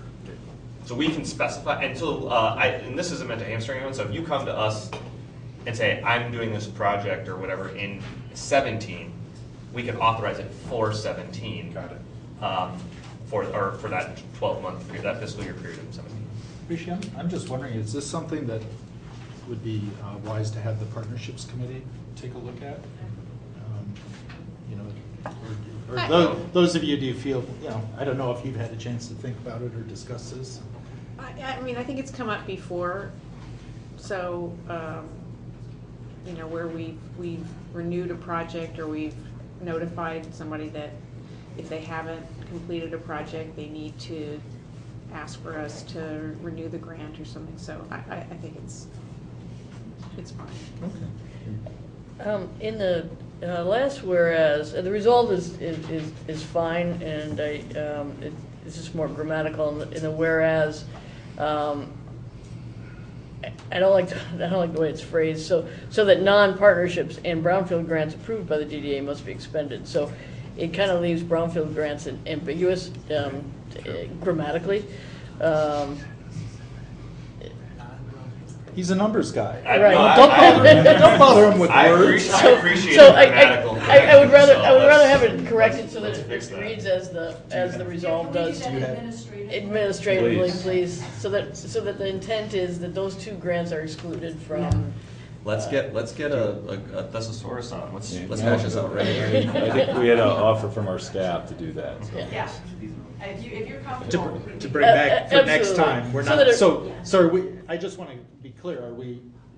So we can specify, and so and this isn't meant to hamstring anyone. So if you come to us and say, "I'm doing this project or whatever in 17," we can authorize it for 17. Got it. For that 12-month period, that fiscal year period in 17. Rishi, I'm just wondering, is this something that would be wise to have the partnerships committee take a look at? Or those of you do feel, I don't know if you've had a chance to think about it or discuss this. I mean, I think it's come up before, so, where we've renewed a project, or we've notified somebody that if they haven't completed a project, they need to ask for us to renew the grant or something, so I think it's fine. Okay. In the last whereas, the result is fine, and it's just more grammatical. In the whereas, I don't like the way it's phrased. So that non-partnerships and brownfield grants approved by the DDA must be expended. So it kind of leaves brownfield grants ambiguous grammatically. He's a numbers guy. Right. Don't bother him with words. I appreciate I would rather have it corrected so that it reads as the resolve does. Administratively, please, so that the intent is that those two grants are excluded from. Let's get a thesaurus on. Let's hash this out right here. I think we had an offer from our staff to do that. So. Yeah. If you're comfortable. To bring back for next absolutely. time. We're So not, that so are we, I just want to be clear,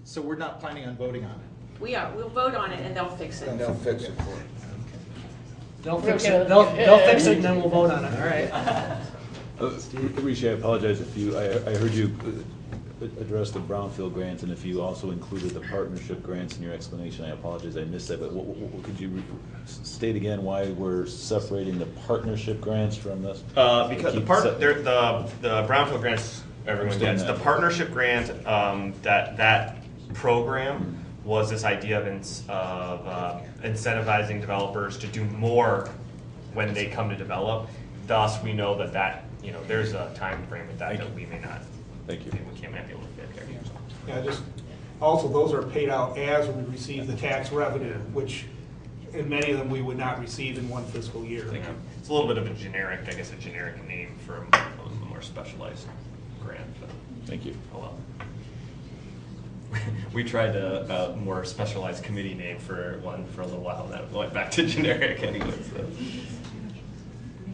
so we're not planning on voting on it? We are, we'll vote on it and they'll fix it. And they'll fix it for us. They'll fix it, they'll fix it and then we'll vote on it, all right? Rishi, I apologize if I heard you address the brownfield grants, and if you also included the partnership grants in your explanation, I apologize, I missed that, but could you state again why we're separating the partnership grants from this? Because the brownfield grants everyone gets. The partnership grant, that program was this idea of incentivizing developers to do more when they come to develop. Thus, we know that there's a time frame with that we may not. Thank you. We can't be able to fit there. Yeah, just, also, those are paid out as we receive the tax revenue, which in many of them we would not receive in one fiscal year. It's a little bit of a generic name for a more specialized grant. But thank you. Oh well. We tried a more specialized committee name for one for a little while, and that went back to generic anyway.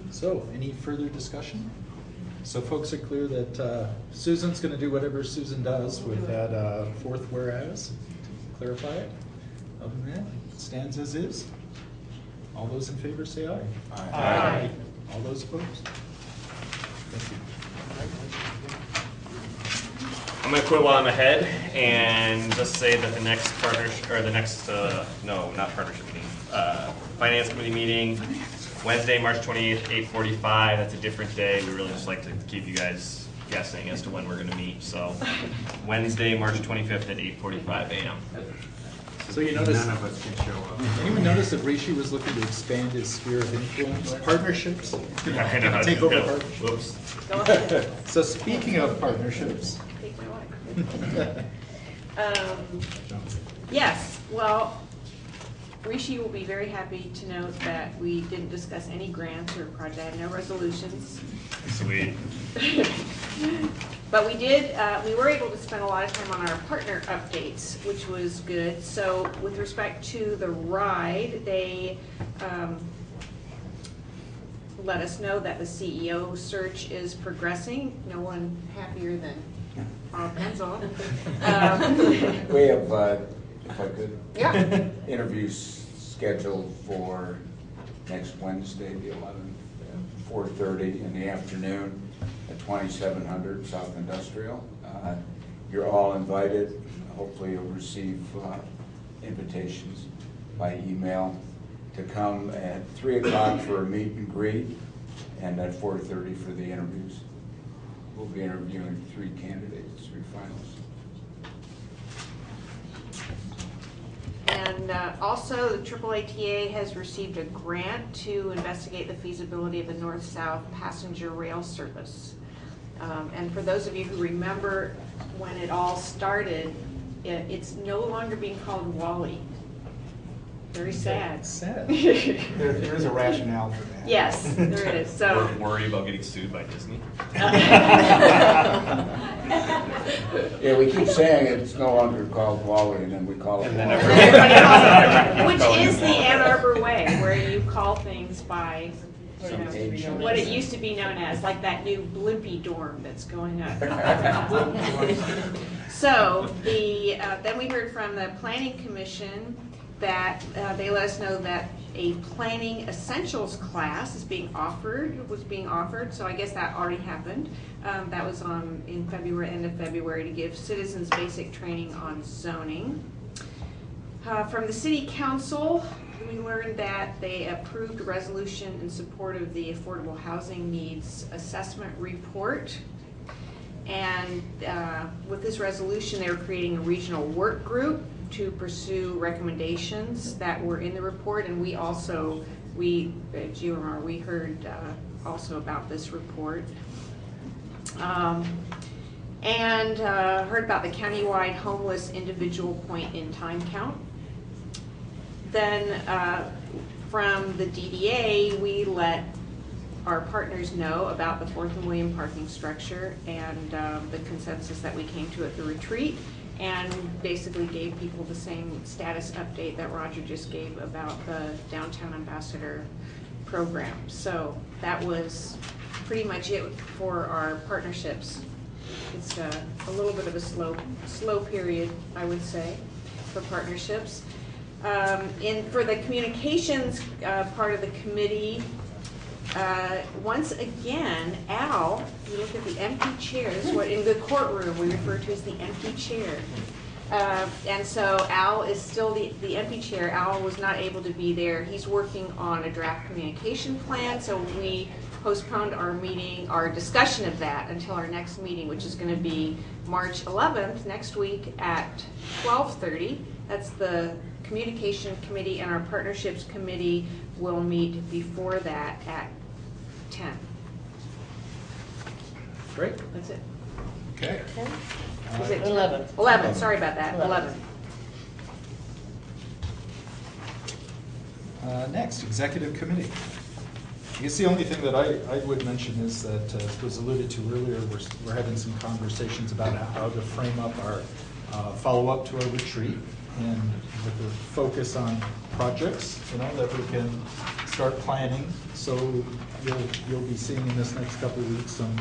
So, any further discussion? So folks are clear that Susan's going to do whatever Susan does with that fourth whereas, to clarify it. Other than that, it stands as is. All those in favor say aye. Aye. All those opposed? Thank you. I'm going to quit while I'm ahead and just say that the next Finance Committee meeting, Wednesday, March 28th, 8:45. That's a different day. We really just like to keep you guys guessing as to when we're going to meet. So Wednesday, March 25th at 8:45 a.m. So you notice, None of us can show up. anyone notice that Rishi was looking to expand his sphere of influence? Partnerships? I know. Take over partnerships. Whoops. Go ahead. So speaking of partnerships. Take my wife. Yes, well, Rishi will be very happy to note that we didn't discuss any grants or project, no resolutions. Sweet. But we were able to spend a lot of time on our partner updates, which was good. So with respect to the ride, they let us know that the CEO search is progressing. No one happier than Bob Penzel. We have, if I could, Yeah. interviews scheduled for next Wednesday, the 11th, at 4:30 in the afternoon at 2700 South Industrial. You're all invited. Hopefully you'll receive invitations by email to come at 3 o'clock for a meet and greet, and at 4:30 for the interviews. We'll be interviewing 3 candidates, 3 finalists. And also, the AAATA has received a grant to investigate the feasibility of the north-south passenger rail service. And for those of you who remember when it all started, it's no longer being called Wally. Very sad. Sad. There is a rationale for that. Yes, there is. So. We're worried about getting sued by Disney. Yeah, we keep saying it's no longer called Wally, and then we call it Wally. Which is the Ann Arbor way, where you call things by what it used to be known as, like that new Blimpie dorm that's going up. So then we heard from the Planning Commission that they let us know that a planning essentials class was being offered, so I guess that already happened. That was in February, end of February, to give citizens basic training on zoning. From the City Council, we learned that they approved a resolution in support of the Affordable Housing Needs Assessment Report. And with this resolution, they were creating a regional work group to pursue recommendations that were in the report, and we also we, at GMR, we heard also about this report. And heard about the countywide homeless individual point in time count. Then from the DDA, we let our partners know about the 4th and William parking structure and the consensus that we came to at the retreat, and basically gave people the same status update that Roger just gave about the Downtown Ambassador program. So that was pretty much it for our partnerships. It's a little bit of a slow period, I would say, for partnerships. For the communications part of the committee, once again, Al, you look at the empty chairs, what in the courtroom we refer to as the empty chair. And so Al is still the empty chair. Al was not able to be there. He's working on a draft communication plan, so we postponed our meeting, our discussion of that until our next meeting, which is going to be March 11th, next week at 12:30. That's the Communication Committee, and our Partnerships Committee will meet before that at 10. Great. That's it. Okay. Is it 11? 11, sorry about that, 11. Next, Executive Committee. I guess the only thing that I would mention is that, as was alluded to earlier, we're having some conversations about how to frame up our follow-up to our retreat, and with a focus on projects, that we can start planning. So you'll be seeing in this next couple of weeks some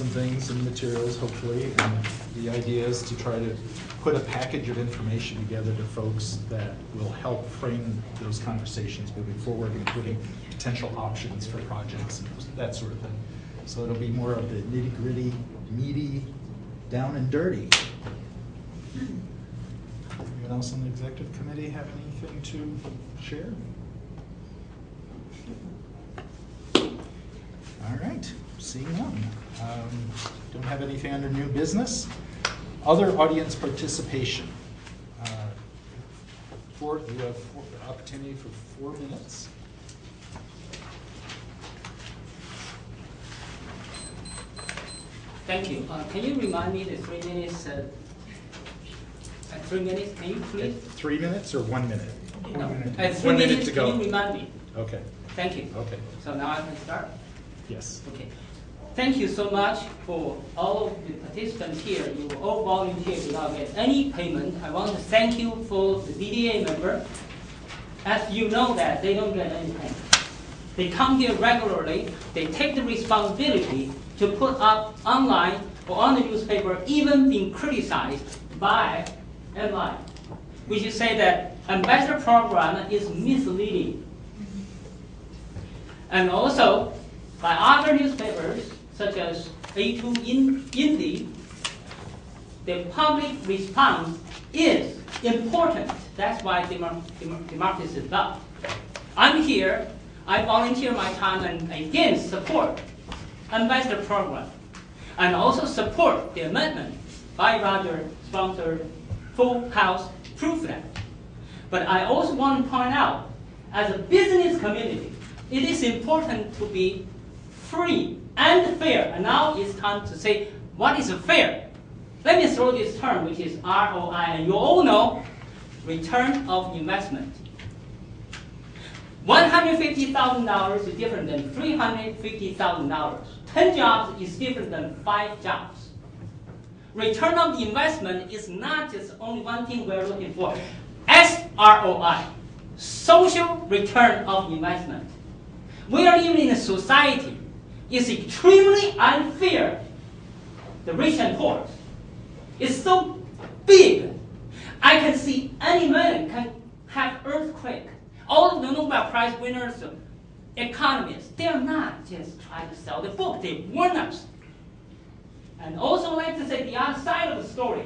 things, some materials, hopefully, and the idea is to try to put a package of information together to folks that will help frame those conversations moving forward, including potential options for projects and that sort of thing. So it'll be more of the nitty-gritty, meaty, down and dirty. Anyone else on the executive committee have anything to share? All right, seeing none. Don't have anything under new business. Other audience participation. You have opportunity for 4 minutes. Thank you. Can you remind me the 3 minutes? 3 minutes, can you please? 3 minutes or 1 minute? No. 1 minute to go. Can you remind me? Okay. Thank you. Okay. So now I can start? Yes. Okay. Thank you so much for all of the participants here. You were all volunteer without getting any payment. I want to thank you for the DDA member. As you know that they don't get any payment. They come here regularly. They take the responsibility to put up online or on the newspaper, even being criticized by MI, which is say that ambassador program is misleading. And also by other newspapers, such as A2 Indy, the public response is important. That's why democracy is about. I'm here, I volunteer my time and again support ambassador program, and also support the amendment by Roger sponsored full House proof that. But I also want to point out, as a business community, it is important to be free and fair. And now it's time to say, what is fair? Let me throw this term, which is ROI, and you all know, return of investment. $150,000 is different than $350,000. 10 jobs is different than 5 jobs. Return of the investment is not just only one thing we're looking for. SROI, social return of investment. We are living in a society. It's extremely unfair. The rich and poor. It's so big. I can see any minute can have earthquake. All of the Nobel Prize winners, economists, they're not just trying to sell the book. They warn us. And also like to say the other side of the story.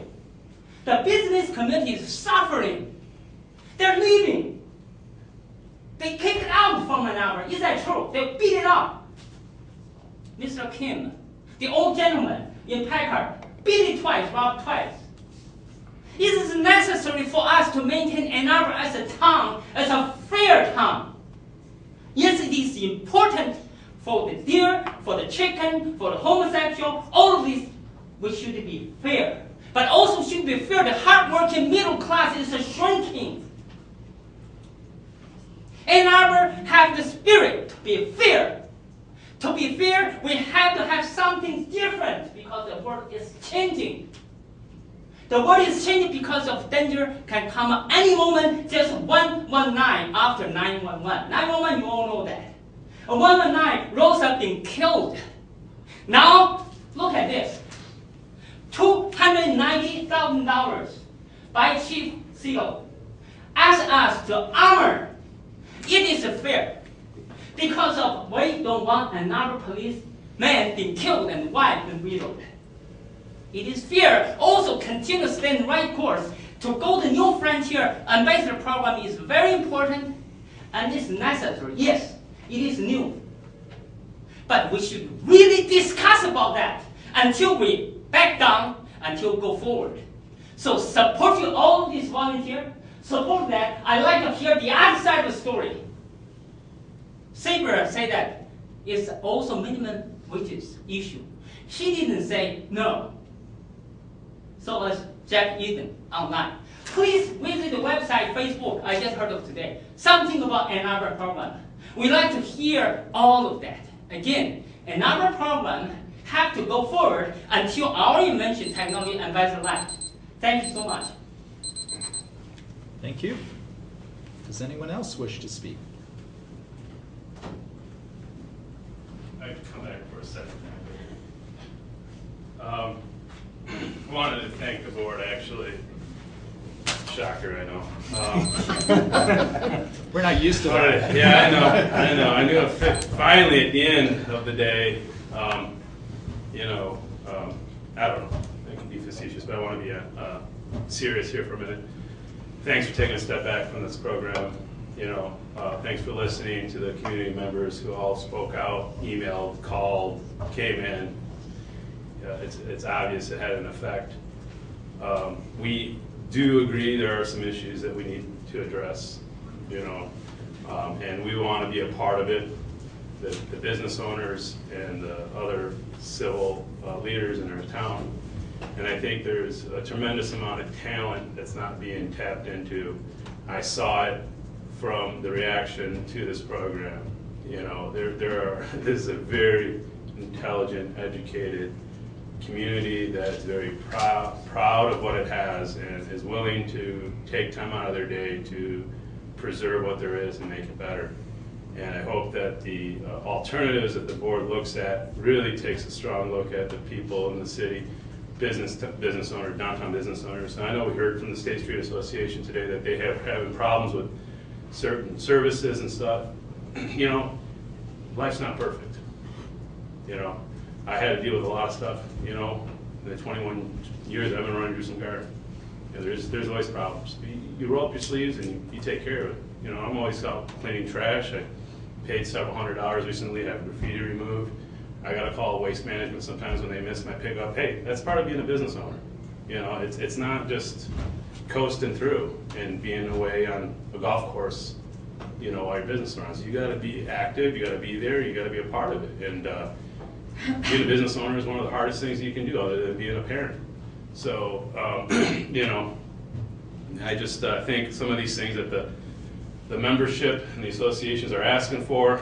The business community is suffering. They're leaving. They kick it out from an hour. Is that true? They beat it up. Mr. Kim, the old gentleman in Packard, beat it twice, robbed twice. It is necessary for us to maintain Ann Arbor as a town, as a fair town. important for the deer, for the chicken, for the homosexual, all of these, we should be fair. But also should be fair, the hardworking middle class is shrinking. Ann Arbor have the spirit to be fair. To be fair, we have to have something different because the world is changing. The world is changing because of danger can come at any moment, just 119 after 911. 911, you all know that. 119, roads have been killed. Now, look at this. $290,000 by Chief Seal asked us to honor. It is fair because of we don't want another policeman being killed and wife and widowed. It is fair. Also continue to stay in the right course. To go to New Frontier Ambassador program is very important and it's necessary. Yes, it is new. But we should really discuss about that until we back down, until we go forward. So supporting all of these volunteers, support that. I like to hear the other side of the story. Saber said that it's also minimum wages issue. She didn't say no. So as Jack Eden online. Please visit the website, Facebook, I just heard of today. Something about Ann Arbor program. We like to hear all of that. Again, Ann Arbor program have to go forward until our invention technology ambassador life. Thank you so much. Thank you. Does anyone else wish to speak? I'd come back for a second. I wanted to thank the board, actually. Shocker, I know. We're not used to that. Yeah, I know. I knew finally at the end of the day, I don't know. I can be facetious, but I want to be serious here for a minute. Thanks for taking a step back from this program. Thanks for listening to the community members who all spoke out, emailed, called, came in. It's obvious it had an effect. We do agree there are some issues that we need to address, and we want to be a part of it. The business owners and the other civil leaders in our town. And I think there's a tremendous amount of talent that's not being tapped into. I saw it from the reaction to this program. This is a very intelligent, educated community that's very proud of what it has and is willing to take time out of their day to preserve what there is and make it better. And I hope that the alternatives that the board looks at really takes a strong look at the people in the city, business owners, downtown business owners. And I know we heard from the State Street Association today that they have having problems with certain services and stuff. Life's not perfect. I had to deal with a lot of stuff, in the 21 years I've been running Jerusalem Garden. There's always problems. You roll up your sleeves and you take care of it. I'm always out cleaning trash. I paid several $100s recently to have graffiti removed. I got to call waste management sometimes when they miss my pickup. Hey, that's part of being a business owner. It's not just coasting through and being away on a golf course, while your business runs. You got to be active. You got to be there. You got to be a part of it. And being a business owner is one of the hardest things you can do, other than being a parent. So, I just think some of these things that the membership and the associations are asking for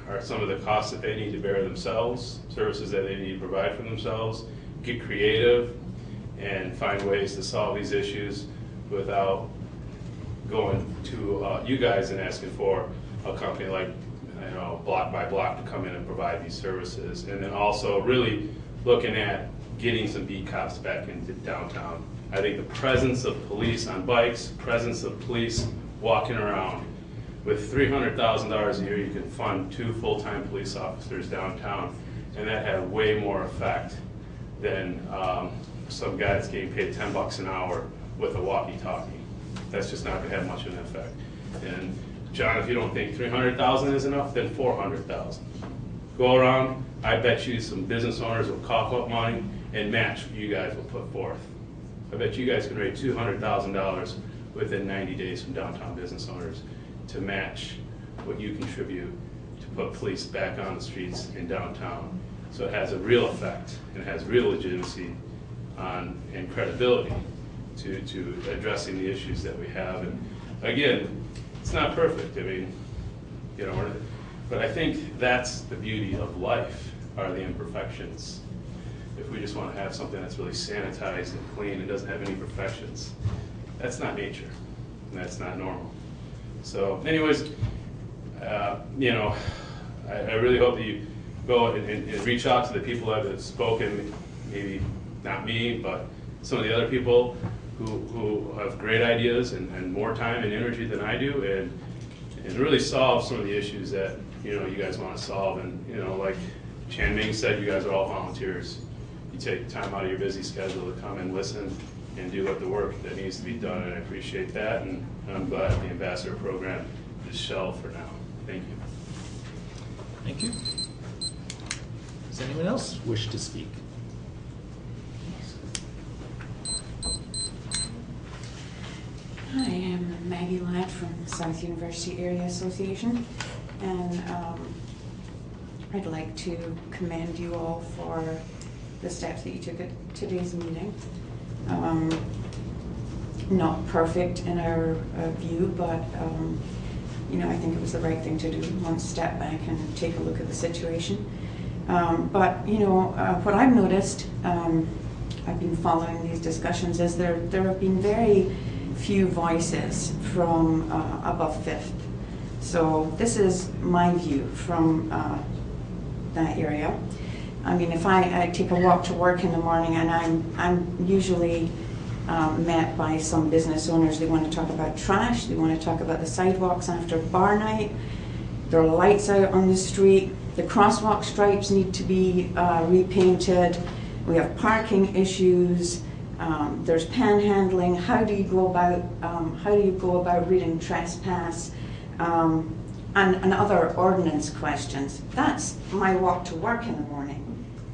are some of the costs that they need to bear themselves, services that they need to provide for themselves, get creative, and find ways to solve these issues without going to you guys and asking for a company like block by block to come in and provide these services. And then also really looking at getting some beat cops back into downtown. I think the presence of police on bikes, presence of police walking around. With $300,000 a year, you can fund 2 full-time police officers downtown, and that had way more effect than some guy that's getting paid $10 an hour with a walkie-talkie. That's just not going to have much of an effect. And John, if you don't think 300,000 is enough, then 400,000. Go around. I bet you some business owners will cough up money and match what you guys will put forth. I bet you guys can raise $200,000 within 90 days from downtown business owners to match what you contribute to put police back on the streets in downtown. So it has a real effect and it has real legitimacy on and credibility to addressing the issues that we have. And again, it's not perfect. I mean, you know, but I think that's the beauty of life, are the imperfections. If we just want to have something that's really sanitized and clean and doesn't have any imperfections, that's not nature, and that's not normal. So anyways, you know, I really hope that you go and reach out to the people that have spoken, maybe not me, but some of the other people who have great ideas and more time and energy than I do, and really solve some of the issues that, you know, you guys want to solve. And, you know, like Chan Ming said, you guys are all volunteers. You take time out of your busy schedule to come and listen and do the work that needs to be done, and I appreciate that, and I'm glad the ambassador program is shelved for now. Thank you. Thank you. Does anyone else wish to speak? Hi, I'm Maggie Ladd from South University Area Association, and I'd like to commend you all for the steps that you took at today's meeting. Not perfect in our view, but you know, I think it was the right thing to do. One step back and take a look at the situation. But you know, what I've noticed, I've been following these discussions, is there have been very few voices from above Fifth. So this is my view from that area. I mean, if I take a walk to work in the morning, and I'm usually met by some business owners. They want to talk about trash, they want to talk about the sidewalks after bar night, there are lights out on the street, the crosswalk stripes need to be repainted, we have parking issues, there's panhandling, how do you go about reading trespass, and other ordinance questions. That's my walk to work in the morning.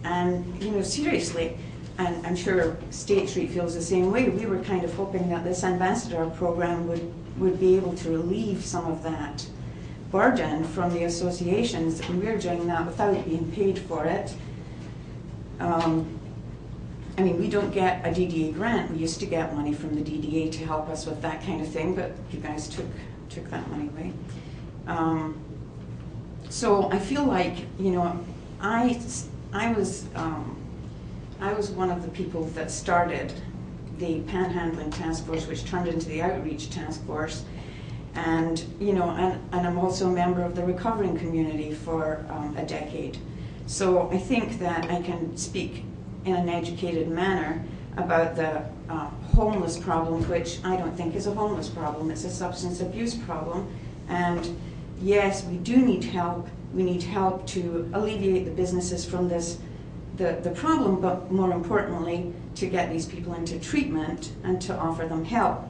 And you know, seriously, and I'm sure State Street feels the same way, we were kind of hoping that this ambassador program would be able to relieve some of that burden from the associations, and we're doing that without being paid for it. I mean, we don't get a DDA grant. We used to get money from the DDA to help us with that kind of thing, but you guys took that money away. So I feel like, you know, I was one of the people that started the panhandling task force, which turned into the outreach task force, and you know, and I'm also a member of the recovering community for a decade. So I think that I can speak in an educated manner about the homeless problem, which I don't think is a homeless problem. It's a substance abuse problem, and yes, we do need help. We need help to alleviate the businesses from this. The problem, but more importantly, to get these people into treatment and to offer them help.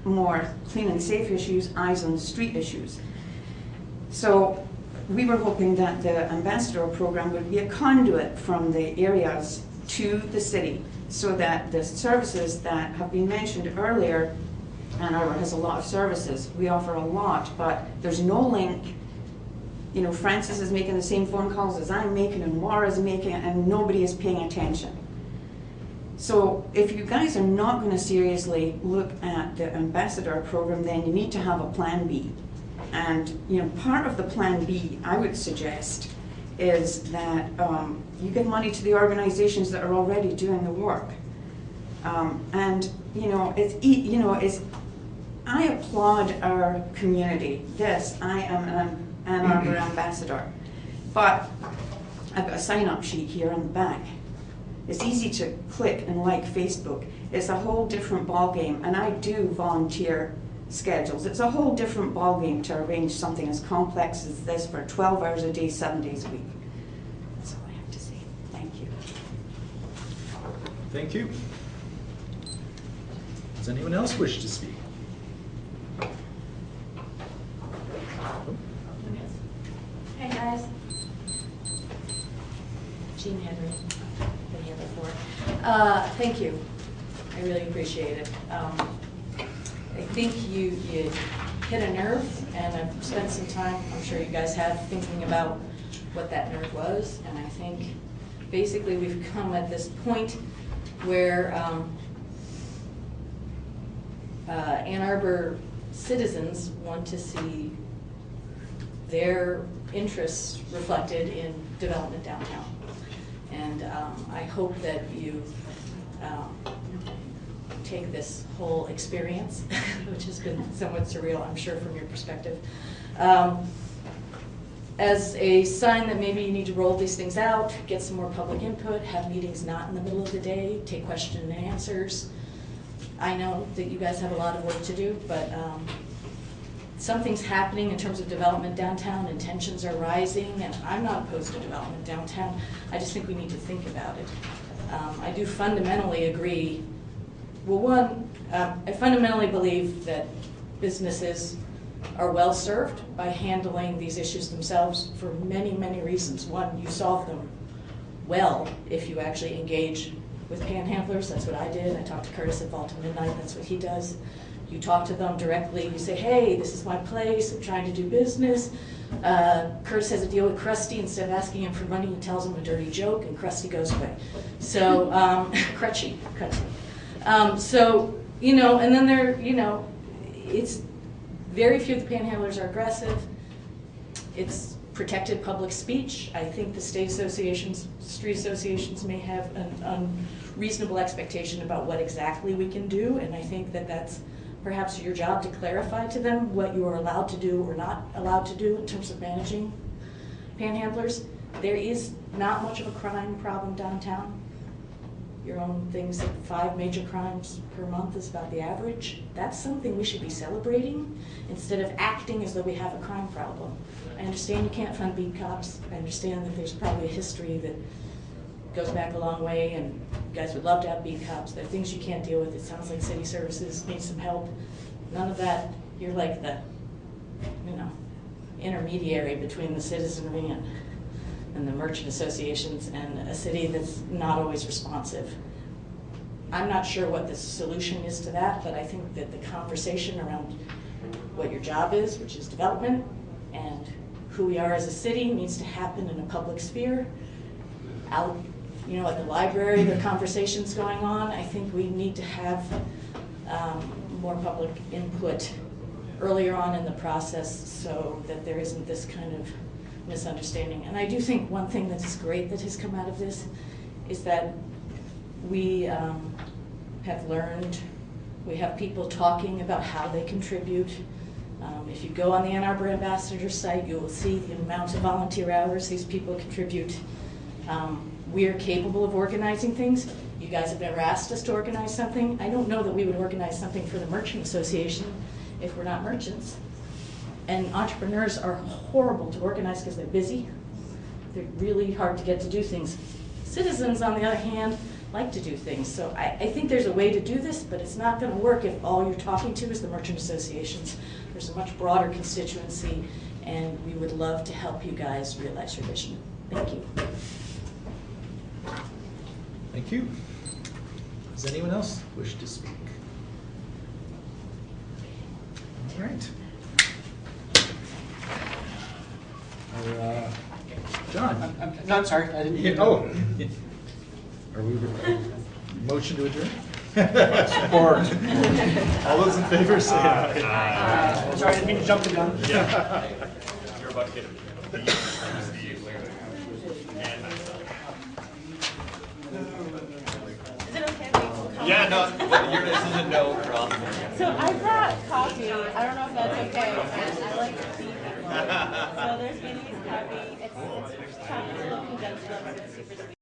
More clean and safe issues, eyes on the street issues. So we were hoping that the ambassador program would be a conduit from the areas to the city, so that the services that have been mentioned earlier, Ann Arbor has a lot of services, we offer a lot, but there's no link. You know, Francis is making the same phone calls as I'm making, and Laura's making, and nobody is paying attention. So if you guys are not going to seriously look at the ambassador program, then you need to have a plan B. And you know, part of the plan B, I would suggest, is that you give money to the organizations that are already doing the work. And you know, I applaud our community. Yes, I am an Ann Arbor ambassador, but I've got a sign-up sheet here on the back. It's easy to click and like Facebook. It's a whole different ballgame, and I do volunteer schedules. It's a whole different ballgame to arrange something as complex as this for 12 hours a day, 7 days a week. That's all I have to say. Thank you. Thank you. Does anyone else wish to speak? Hey guys. Jean Henry, been here before. Thank you. I really appreciate it. I think you hit a nerve, and I've spent some time, I'm sure you guys have, thinking about what that nerve was, and I think basically we've come at this point where Ann Arbor citizens want to see their interests reflected in development downtown. And I hope that you take this whole experience, which has been somewhat surreal, I'm sure, from your perspective, as a sign that maybe you need to roll these things out, get some more public input, have meetings not in the middle of the day, take question and answers. I know that you guys have a lot of work to do, but something's happening in terms of development downtown, and tensions are rising, and I'm not opposed to development downtown. I just think we need to think about it. I do fundamentally agree. Well, one, I fundamentally believe that businesses are well served by handling these issues themselves for many, many reasons. One, you solve them well if you actually engage with panhandlers. That's what I did. I talked to Curtis at Vault to Midnight. That's what he does. You talk to them directly. You say, hey, this is my place. I'm trying to do business. Curtis has a deal with Krusty. Instead of asking him for money, he tells him a dirty joke, and Krusty goes away. So, Crutchy. So, you know, and then there, you know, it's very few of the panhandlers are aggressive. It's protected public speech. I think the state associations, street associations may have an unreasonable expectation about what exactly we can do, and I think that that's perhaps your job to clarify to them what you are allowed to do or not allowed to do in terms of managing panhandlers. There is not much of a crime problem downtown. Your own things, 5 major crimes per month is about the average. That's something we should be celebrating instead of acting as though we have a crime problem. I understand you can't fund beat cops. I understand that there's probably a history that goes back a long way, and you guys would love to have beat cops. There are things you can't deal with. It sounds like city services need some help. None of that. You're like the, you know, intermediary between the citizenry and the merchant associations and a city that's not always responsive. I'm not sure what the solution is to that, but I think that the conversation around what your job is, which is development, and who we are as a city needs to happen in a public sphere. Out, you know, at the library, there are conversations going on. I think we need to have more public input earlier on in the process so that there isn't this kind of misunderstanding. And I do think one thing that's great that has come out of this is that we have learned, we have people talking about how they contribute. If you go on the Ann Arbor Ambassador site, you will see the amount of volunteer hours these people contribute. We are capable of organizing things. You guys have never asked us to organize something. I don't know that we would organize something for the Merchant Association if we're not merchants. And entrepreneurs are horrible to organize because they're busy. They're really hard to get to do things. Citizens, on the other hand, like to do things. So I think there's a way to do this, but it's not going to work if all you're talking to is the merchant associations. There's a much broader constituency, and we would love to help you guys realize your vision. Thank you. Thank you. Does anyone else wish to speak? All right. John. No, I'm sorry, I didn't. Yeah, oh. Are we motion to adjourn? Support. All those in favor say aye. Aye. Sorry, I didn't mean to jump the gun. Yeah. You're about to get it. Is it okay if we come? Yeah, no, this is a no problem. So I brought coffee. I don't know if that's okay. And I like to see people. So there's Viennese coffee. It's chocolate condensed milk. It's super sweet.